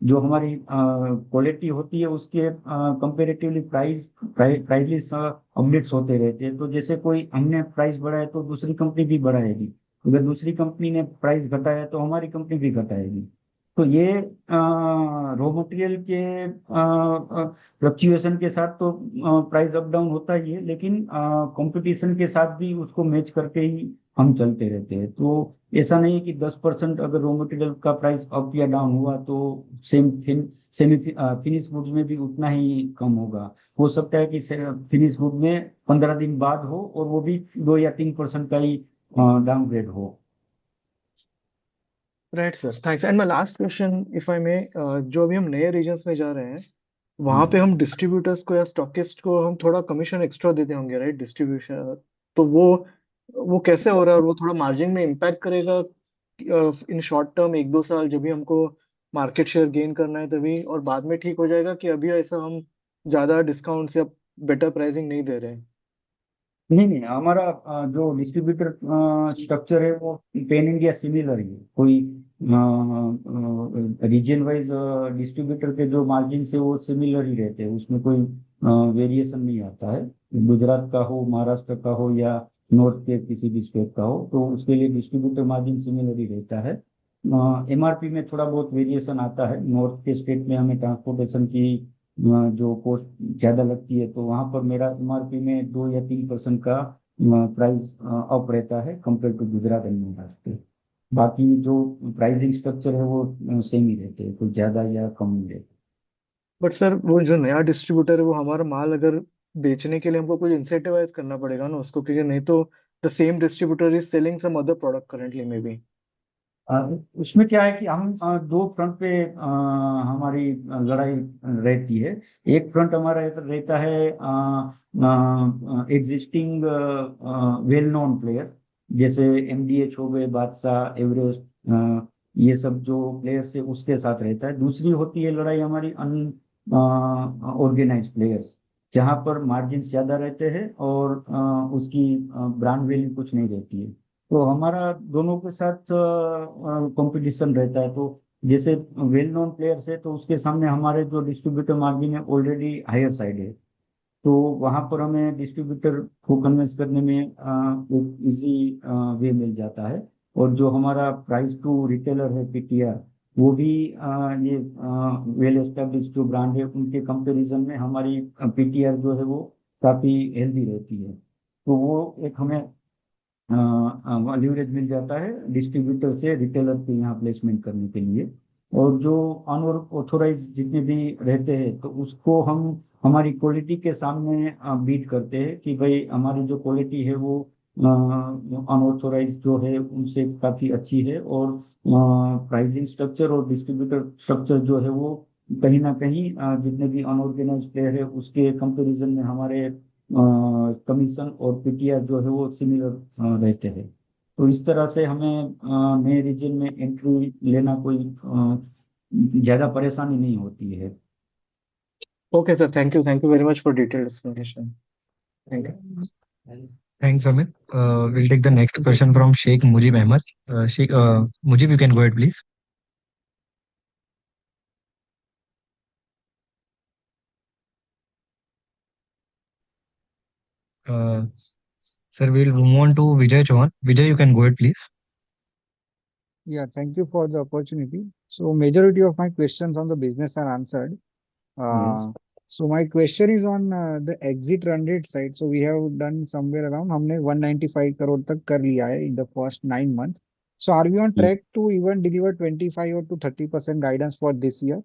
जो हमारी क्वालिटी होती है उसके कंपेरेटिवली प्राइस लिस्ट अपडेट्स होते रहते हैं। तो जैसे कोई हमने प्राइस बढ़ाया तो दूसरी कंपनी भी बढ़ाएगी, अगर दूसरी कंपनी ने प्राइस घटाया तो हमारी कंपनी भी घटाएगी। तो ये रॉ मटेरियल के फ्लक्चुएशन के साथ तो प्राइस अप डाउन होता ही है, लेकिन कंपटीशन के साथ भी उसको मैच करके ही हम चलते रहते हैं। तो ऐसा नहीं है कि 10% अगर रॉ मटेरियल का प्राइस अप या डाउन हुआ तो सेमी फिनिश गुड्स में भी उतना ही कम होगा। हो सकता है कि फिनिश गुड में 15 दिन बाद हो और वो भी 2 या 3% का ही डाउनग्रेड हो। Right sir, thanks. And my last question if I may, जो अभी हम नए रीजन्स में जा रहे हैं वहां पे हम्म। हम डिस्ट्रीब्यूटर्स को या स्टॉकिस्ट को हम थोड़ा कमीशन एक्स्ट्रा देते होंगे, राइट? डिस्ट्रीब्यूशन, तो वो कैसे हो रहा है, और वो थोड़ा मार्जिन में इम्पैक्ट करेगा इन शॉर्ट टर्म 1-2 साल जब भी हमको मार्केट शेयर गेन करना है तभी, और बाद में ठीक हो जाएगा कि अभी ऐसा हम ज्यादा डिस्काउंट्स या बेटर प्राइसिंग नहीं दे रहे हैं? नहीं नहीं, हमारा जो डिस्ट्रीब्यूटर स्ट्रक्चर है वो पेन इंडिया सिमिलर ही है। कोई रीजन वाइज डिस्ट्रीब्यूटर के जो मार्जिन है वो सिमिलर ही रहते हैं, उसमें कोई वेरिएशन नहीं आता है। गुजरात का हो, महाराष्ट्र का हो या नॉर्थ के किसी भी स्टेट का हो, तो उसके लिए डिस्ट्रीब्यूटर मार्जिन सिमिलर ही रहता है। एमआरपी में थोड़ा बहुत वेरिएशन आता है। नॉर्थ के स्टेट में हमें ट्रांसपोर्टेशन की जो कॉस्ट ज्यादा लगती है तो वहां पर मेरा एमआरपी में 2 या 3% का प्राइस अप रहता है compare to Gujarat and Maharashtra. बाकी जो प्राइसिंग स्ट्रक्चर है वो सेम ही रहते हैं, कुछ ज्यादा या कम नहीं रहते। बट सर, वो जो नया डिस्ट्रीब्यूटर है वो हमारा माल अगर बेचने के लिए हमको कुछ इंसेंटिवाइज करना पड़ेगा ना उसको, क्योंकि नहीं तो the same distributor is selling some other product currently maybe. Uh, उसमें क्या है कि हम दो फ्रंट पे हमारी लड़ाई रहती है। एक फ्रंट हमारा रहता है एग्जिस्टिंग वेल नोन प्लेयर, जैसे एमडीएच हो गए, बादशाह, एवरेस्ट, ये सब जो प्लेयर्स है उसके साथ रहता है। दूसरी होती है लड़ाई हमारी अन ऑर्गेनाइज प्लेयर्स, जहां पर मार्जिन ज्यादा रहते हैं और उसकी ब्रांड वैल्यू कुछ नहीं रहती है। तो हमारा दोनों के साथ कंपटीशन रहता है। तो जैसे वेल नोन प्लेयर्स है तो उसके सामने हमारे जो डिस्ट्रीब्यूटर मार्जिन है ऑलरेडी हायर साइड है। तो वहां पर हमें डिस्ट्रीब्यूटर को कन्विंस करने में एक इजी वे मिल जाता है। और जो हमारा प्राइस टू रिटेलर है पीटीआर, वो भी ये वेल एस्टेब्लिश जो ब्रांड है उनके कंपैरिजन में हमारी पीटीआर जो है वो काफी हेल्दी रहती है। तो वो एक हमें लीवरेज मिल जाता है डिस्ट्रीब्यूटर से रिटेलर के यहाँ प्लेसमेंट करने के लिए। और जो अनऑथोराइज जितने भी रहते हैं तो उसको हम हमारी क्वालिटी के सामने बीट करते हैं कि भाई हमारी जो क्वालिटी है वो अनऑथोराइज जो है उनसे काफी अच्छी है। और प्राइसिंग स्ट्रक्चर और डिस्ट्रीब्यूटर स्ट्रक्चर जो है वो कहीं ना कहीं जितने भी अनऑर्गेनाइज प्लेयर है उसके कंपैरिजन में हमारे कमीशन और पीटीआर जो है वो सिमिलर रहते हैं। तो इस तरह से हमें नए रीजन में एंट्री लेना कोई ज्यादा परेशानी नहीं होती है। Okay, sir. Thank you very much for detailed explanation. Thank you. Thanks, Amit. We'll take the next question from Sheikh Mujib Ahmed. Sheikh Mujib, you can go ahead, please. Uh, Sir, we'll move on to Vijay Chauhan. Vijay, you can go ahead, please. Yeah, thank you for the opportunity. So majority of my questions on the business are answered. Yes. So my question is on the exit run rate side. So we have done somewhere around हमने 195 crore तक कर लिया है in the first 9 months. So are we on track to even deliver 25 or to 30% guidance for this year?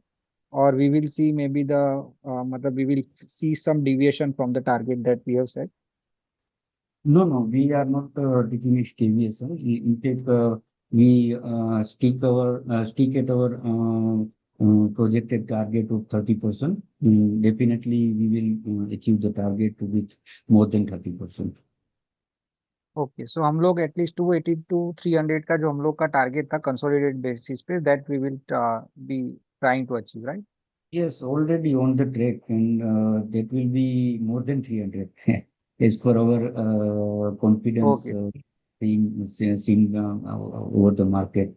Or we will see maybe मतलब we will see some deviation from the target that we have set? No, we are not taking a deviation. In fact, we stick at our projected target of 30%. Definitely, we will achieve the target with more than 30%. Okay so हम लोग at least 280 to 300 का जो हम लोग का target था consolidated basis पे that we will be trying to achieve right. Yes, already on the track, and that will be more than 300 as per our confidence okay seen over the market.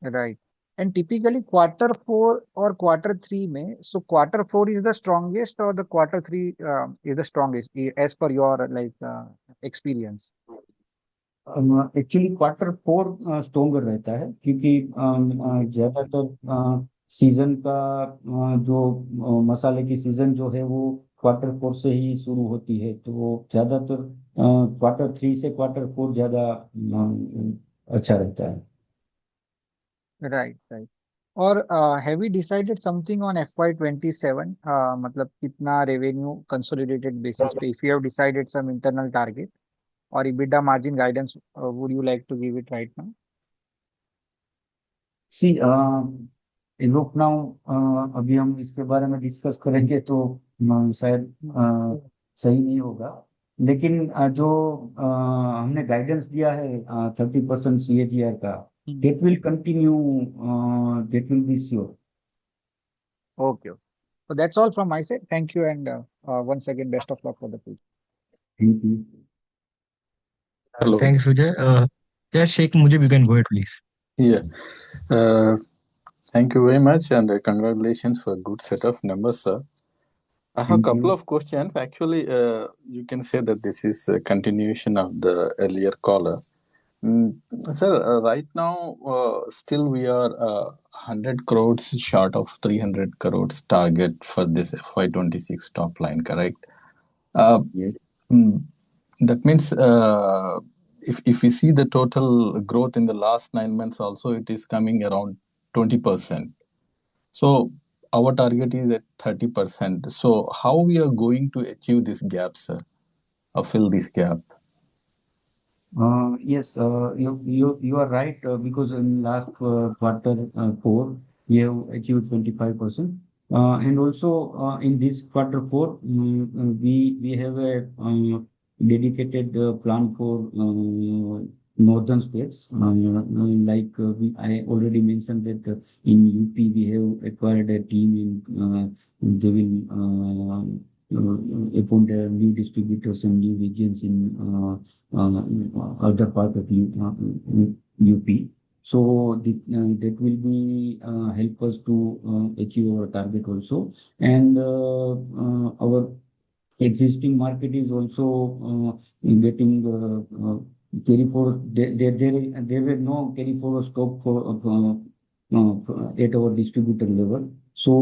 Right and typically quarter four और quarter three में so quarter four is the strongest और the quarter three is the strongest as per your like experience. Actually quarter four stronger रहता है क्योंकि ज्यादातर season का जो मसाले की सीजन जो है वो क्वार्टर फोर से ही शुरू होती है। तो ज्यादातर क्वार्टर थ्री से क्वार्टर फोर ज्यादा अच्छा रहता है। राइट राइट और have we decided something on FY27 मतलब कितना रेवेन्यू कंसोलिडेटेड बेसिस पे if you have decided some internal target और EBITDA margin guidance would you like to give it right now? सी लोग नाउ अभी हम इसके बारे में डिस्कस करेंगे तो शायद सही नहीं होगा। लेकिन जो हमने गाइडेंस दिया है 30% CAGR का, that will continue, that will be sure. Okay. So that's all from my side. Thank you and once again best of luck for the future. Thank you. Hello. Thanks, Vijay. Yeah, Sheikh Mujib, you can go ahead, please. Yeah. Thank you very much, and congratulations for a good set of numbers, sir. I have a Thank couple you. of questions. Actually, you can say that this is a continuation of the earlier caller. Sir, right now, still we are 100 crores short of 300 crores target for this FY26 top line, correct? Yes. That means if we see the total growth in the last 9 months also, it is coming around 20%. So our target is at 30%. So how we are going to achieve this gap, sir, or fill this gap? Yes, you are right because in last quarter four we have achieved 25%, and also in this quarter four we have a dedicated plan for northern states. Like I already mentioned that in UP we have acquired a team in they will appoint new distributors and new regions in other part of UP. So that will be help us to achieve our target also. And our existing market is also getting carry forward. There were no carry forward stock at our distributor level. So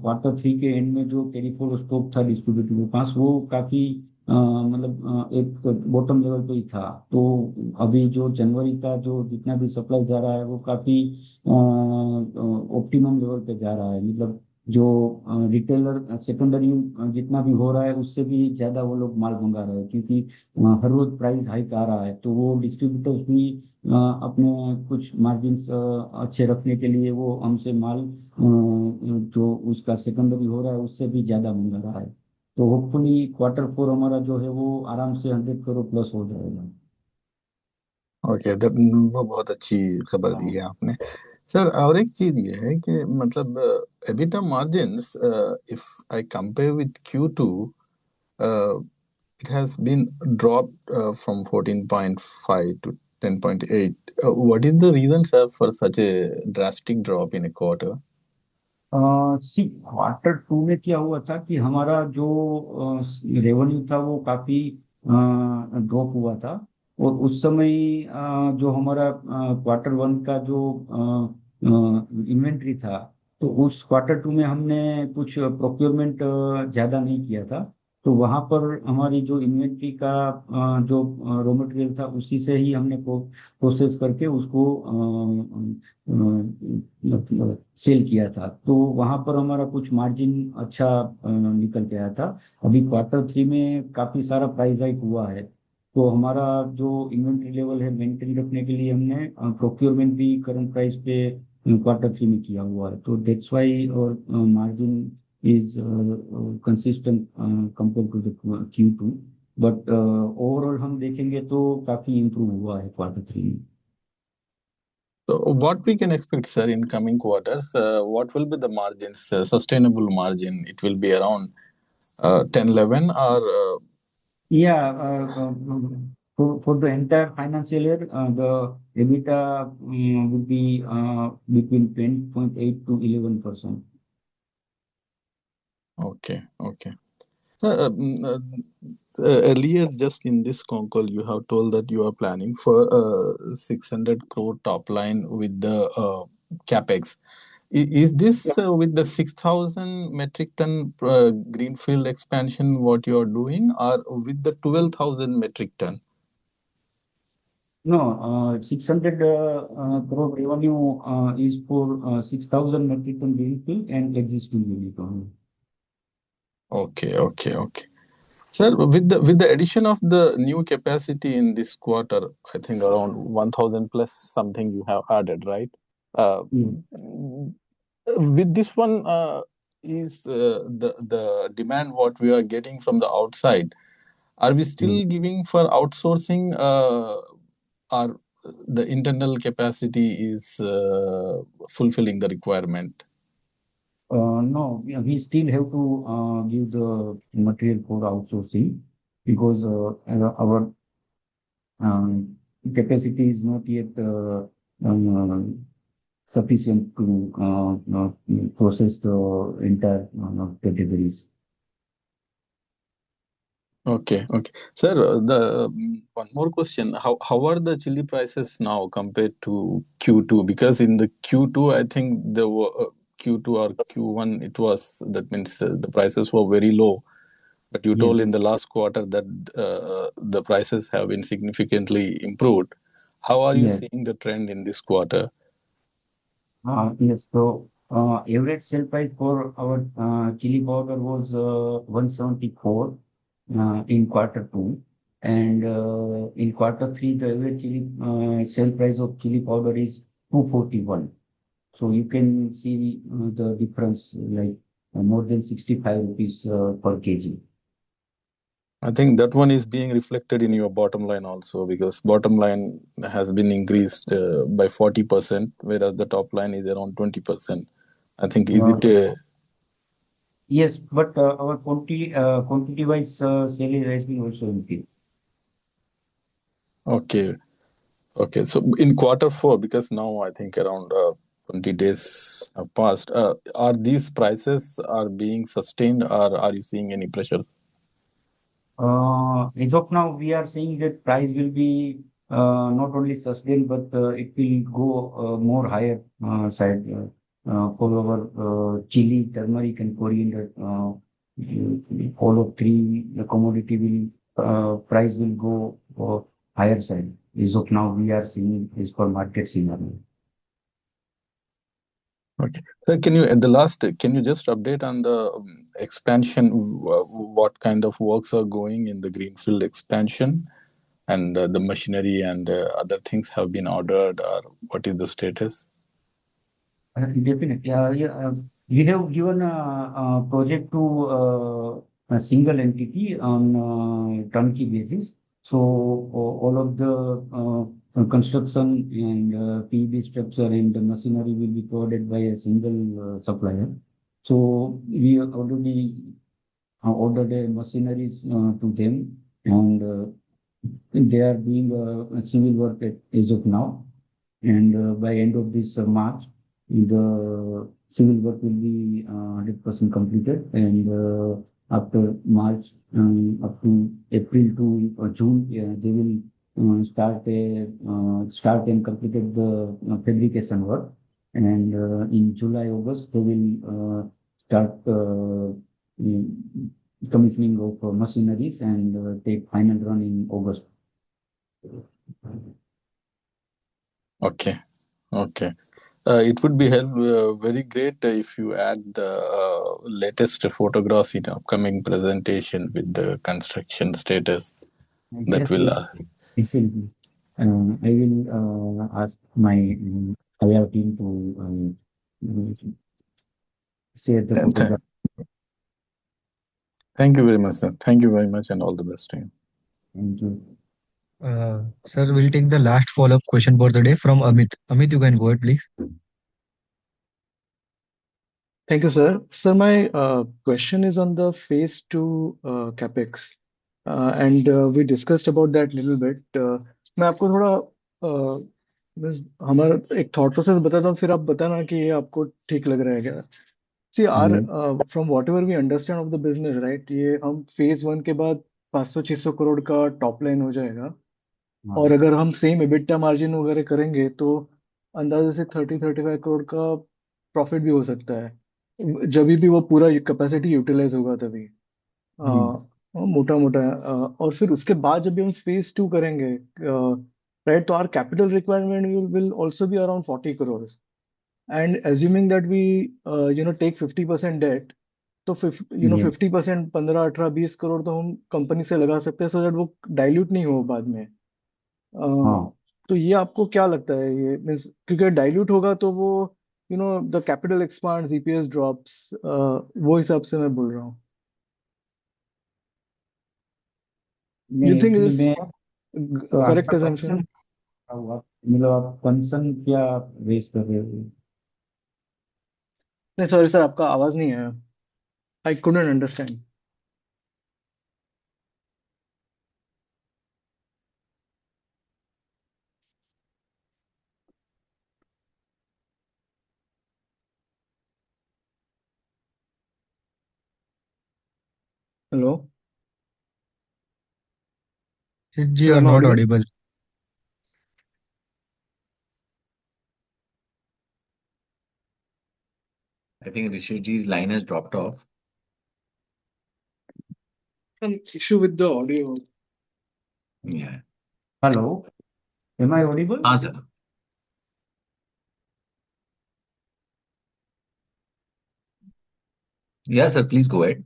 Q3 के and में जो carry forward stock था distributor के पास वो काफी मतलब एक bottom level पे ही था। तो अभी जो जनवरी का जो जितना भी सप्लाई जा रहा है वो काफी ऑप्टिमम लेवल पे जा रहा है। मतलब जो रिटेलर सेकेंडरी जितना भी हो रहा है उससे भी ज्यादा वो लोग माल मंगा रहे हैं, क्योंकि हर रोज प्राइस हाइक आ रहा है। तो वो डिस्ट्रीब्यूटर्स भी अपने कुछ मार्जिन अच्छे रखने के लिए वो हमसे माल जो उसका सेकेंडरी हो रहा है उससे भी ज्यादा मंगा रहा है। तो होपफुली Q4 हमारा जो है वो आराम से 100 करोड़ प्लस हो जाएगा। ओके, वो बहुत अच्छी खबर दी है आपने। सर, और एक चीज ये है कि मतलब EBITDA margins, if I compare with Q2, it has been dropped from 14.5 to 10.8. What is the reason, sir, for such a drastic drop in a quarter? C Q2 में क्या हुआ था कि हमारा जो रेवेन्यू था वो काफी ड्रॉप हुआ था। और उस समय जो हमारा Q1 का जो इन्वेंट्री था, तो उस Q2 में हमने कुछ प्रोक्योरमेंट ज्यादा नहीं किया था। तो वहां पर हमारी जो इन्वेंट्री का जो रॉ मटेरियल था उसी से ही हमने प्रोसेस करके उसको सेल किया था। तो वहां पर हमारा कुछ मार्जिन अच्छा निकल के आया था। अभी Q3 में काफी सारा प्राइस हाइक हुआ है। तो हमारा जो इन्वेंट्री लेवल है मेंटेन रखने के लिए हमने प्रोक्योरमेंट भी करंट प्राइस पे Q3 में किया हुआ है। तो दैट्स व्हाई और margin is consistent compare to the Q2। But overall हम देखेंगे तो काफी इम्प्रूव हुआ है Q3 में। So what we can expect, sir, in coming quarters? What will be the margins, sustainable margin? It will be around 10, 11, or Yeah, for the entire financial year, the EBITDA would be between 10.8 to 11%. okay, okay. Earlier, just in this con call, you have told that you are planning for 600 crore top line with the capex. Is this with the 6,000 metric ton greenfield expansion what you are doing, or with the 12,000 metric ton? No, 600 crore revenue is for 6,000 metric ton greenfield and existing unit only. Okay, okay, okay. Sir, with the addition of the new capacity in this quarter, I think around 1,000 plus something you have added, right? With this one, is the demand what we are getting from the outside? Are we still giving for outsourcing, or the internal capacity is fulfilling the requirement? No, we still have to give the material for outsourcing because our capacity is not yet sufficient to process the entire categories. Okay, okay. Sir, one more question. How are the chili prices now compared to Q2? Because in the Q2, I think the Q2 or Q1, it was, that means the prices were very low. But you told in the last quarter that the prices have been significantly improved. How are you seeing the trend in this quarter? Yes, so average sale price for our chili powder was 174 in Q2, and in Q3 the average chili sale price of chili powder is 241. So you can see the difference, like more than 65 rupees per kg. I think that one is being reflected in your bottom line also, because bottom line has been increased by 40%, whereas the top line is around 20%. I think, is it Yes, but our quantity wise sale has been also increased. okay? Okay, so in Q4, because now I think around 20 days have passed, are these prices are being sustained, or are you seeing any pressure? As of now, we are saying that price will be not only sustained, but it will go more higher side for our chili, turmeric, and coriander. All of three, the commodity will price will go higher side. As of now, we are seeing is for market scenario. Okay. Sir, can you, at the last, can you just update on the expansion? What kind of works are going in the greenfield expansion, and the machinery and other things have been ordered, or what is the status? Definitely. We have given a project to a single entity on turnkey basis. So all of the construction and PEB structure and the machinery will be provided by a single supplier. So we already ordered the machineries to them, and they are doing civil work as of now. And by end of this March, the civil work will be 100% completed. And after March, up to April to June, they will start and completed the fabrication work. And in July, August, they will start commissioning of machineries and take final run in August. Okay. Okay. It would be very great if you add the latest photographs in upcoming presentation with the construction status. That Yes, will. yes, it will be. I will ask my IR team to share the photograph. Thank you very much, sir. Thank you very much, and all the best to you. Thank you. Sir, we'll take the last follow-up question for the day from Amit. Amit, you can go ahead, please. Thank you, sir. Sir, my question is on the phase 2 capex, and we discussed about that little bit. मैं आपको थोड़ा हमारा एक thought process बताता हूँ, फिर आप बताना कि ये आपको ठीक लग रहा है क्या. See, from whatever we understand of the business, right, ये हम phase 1 के बाद 500-600 करोड़ का टॉप लाइन हो जाएगा. और अगर हम सेम EBITDA मार्जिन वगैरह करेंगे तो अंदाजे से 30-35 करोड़ का प्रॉफिट भी हो सकता है, जब भी वो पूरा कैपेसिटी यूटिलाइज होगा तभी. मोटा मोटा. और फिर उसके बाद जब भी हम phase 2 करेंगे, राइट, तो our capital requirement will also be around 40 crores. And assuming that we take 50% debt, तो 50%, 15, 18, 20 करोड़ तो हम कंपनी से लगा सकते हैं, सो दैट वो डाइल्यूट नहीं हो बाद में. तो ये आपको क्या लगता है, ये मीन्स क्योंकि डाइल्यूट होगा तो वो the capital expands, EPS drops, वो हिसाब से मैं बोल रहा हूँ. You think is correct assumption? मतलब आप कंसर्न क्या रेज कर रहे हो? नहीं, सॉरी सर, आपका आवाज नहीं आया. I couldn't understand. Hello, You are not audible. I think Rishij's line has dropped off. An issue with the audio. Yeah. Hello, am I audible? Sir. Yeah, sir, please go ahead.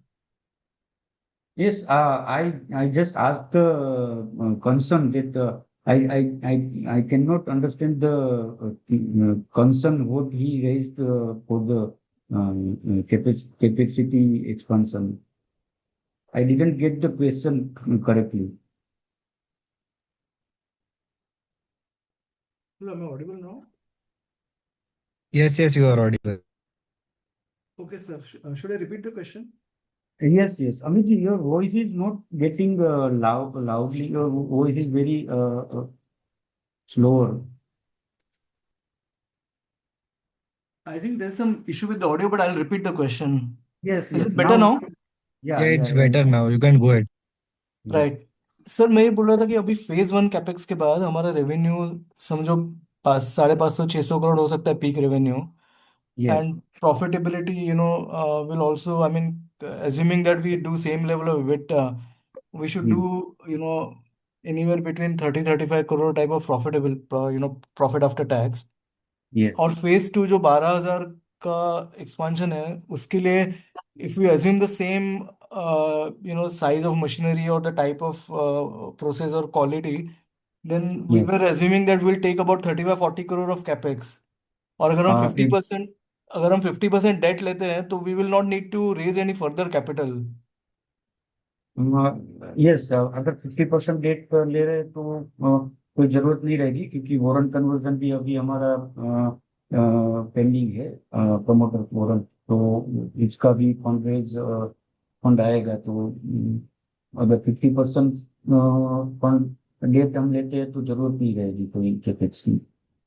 Yes, I just asked the concern that I cannot understand the concern what he raised for the capacity expansion. I didn't get the question correctly. Hello, am I audible now? Yes, you are audible. Okay, sir. Should I repeat the question? Yes. Amit, your voice is not getting loudly. Your voice is very slower. I think there's some issue with the audio, but I'll repeat the question. Yes. Is it better now? Yeah, it's better now. You can go ahead. Right sir, मैं ये बोल रहा था कि अभी phase 1 capex के बाद हमारा रेवेन्यू समझो 550-600 करोड़ हो सकता है peak revenue, Yes, and profitability, will also, I mean, assuming that we do same level of EBITDA, we should yes, do, anywhere between 30-35 crore type of profitable, profit after tax. yes. और phase 2 जो 12,000 का expansion है उसके लिए, if we assume the same size of machinery और the type of process और quality, then we Yes. We're assuming that will take about 35-40 crore of capex. और अगर हम फिफ्टी If परसेंट अगर हम 50% डेट लेते हैं तो we will not need to raise any further capital. Yes, अगर 50% डेट पर ले रहे हैं तो कोई जरूरत नहीं रहेगी, क्योंकि वारंट कन्वर्जन भी अभी हमारा पेंडिंग है, प्रमोटर वारंट। तो इसका भी फंड रेज फंड आएगा, तो अगर 50% फंड डेट हम लेते हैं तो जरूरत नहीं रहेगी कोई कैपेक्स की,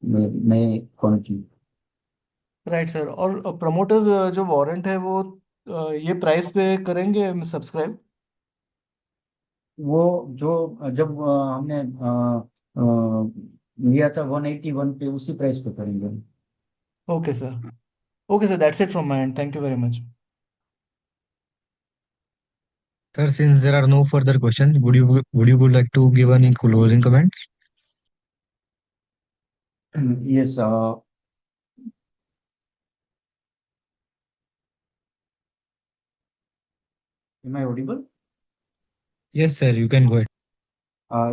नए फंड की। राइट सर, और प्रमोटर्स जो वारंट है वो ये प्राइस पे करेंगे सब्सक्राइब? वो जो जब हमने लिया था 181 पे, उसी प्राइस पे करेंगे। Okay sir, okay sir, that's it from my and, thank you very much. Sir, since there are no further questions, would you would like to give any closing comments? Yes, am I audible? Yes, sir, you can go ahead.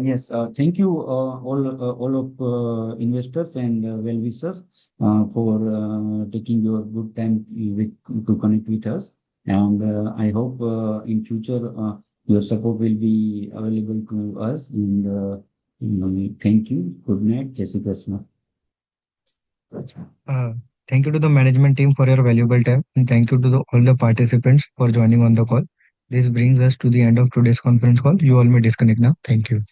Yes, thank you all of investors and well-wishers for taking your good time to connect with us. And I hope in future your support will be available to us. And thank you. Good night. Jai Shri Krishna. Uh, Thank you to the management team for your valuable time, and thank you to all the participants for joining on the call. This brings us to the end of today's conference call. You all may disconnect now. Thank you.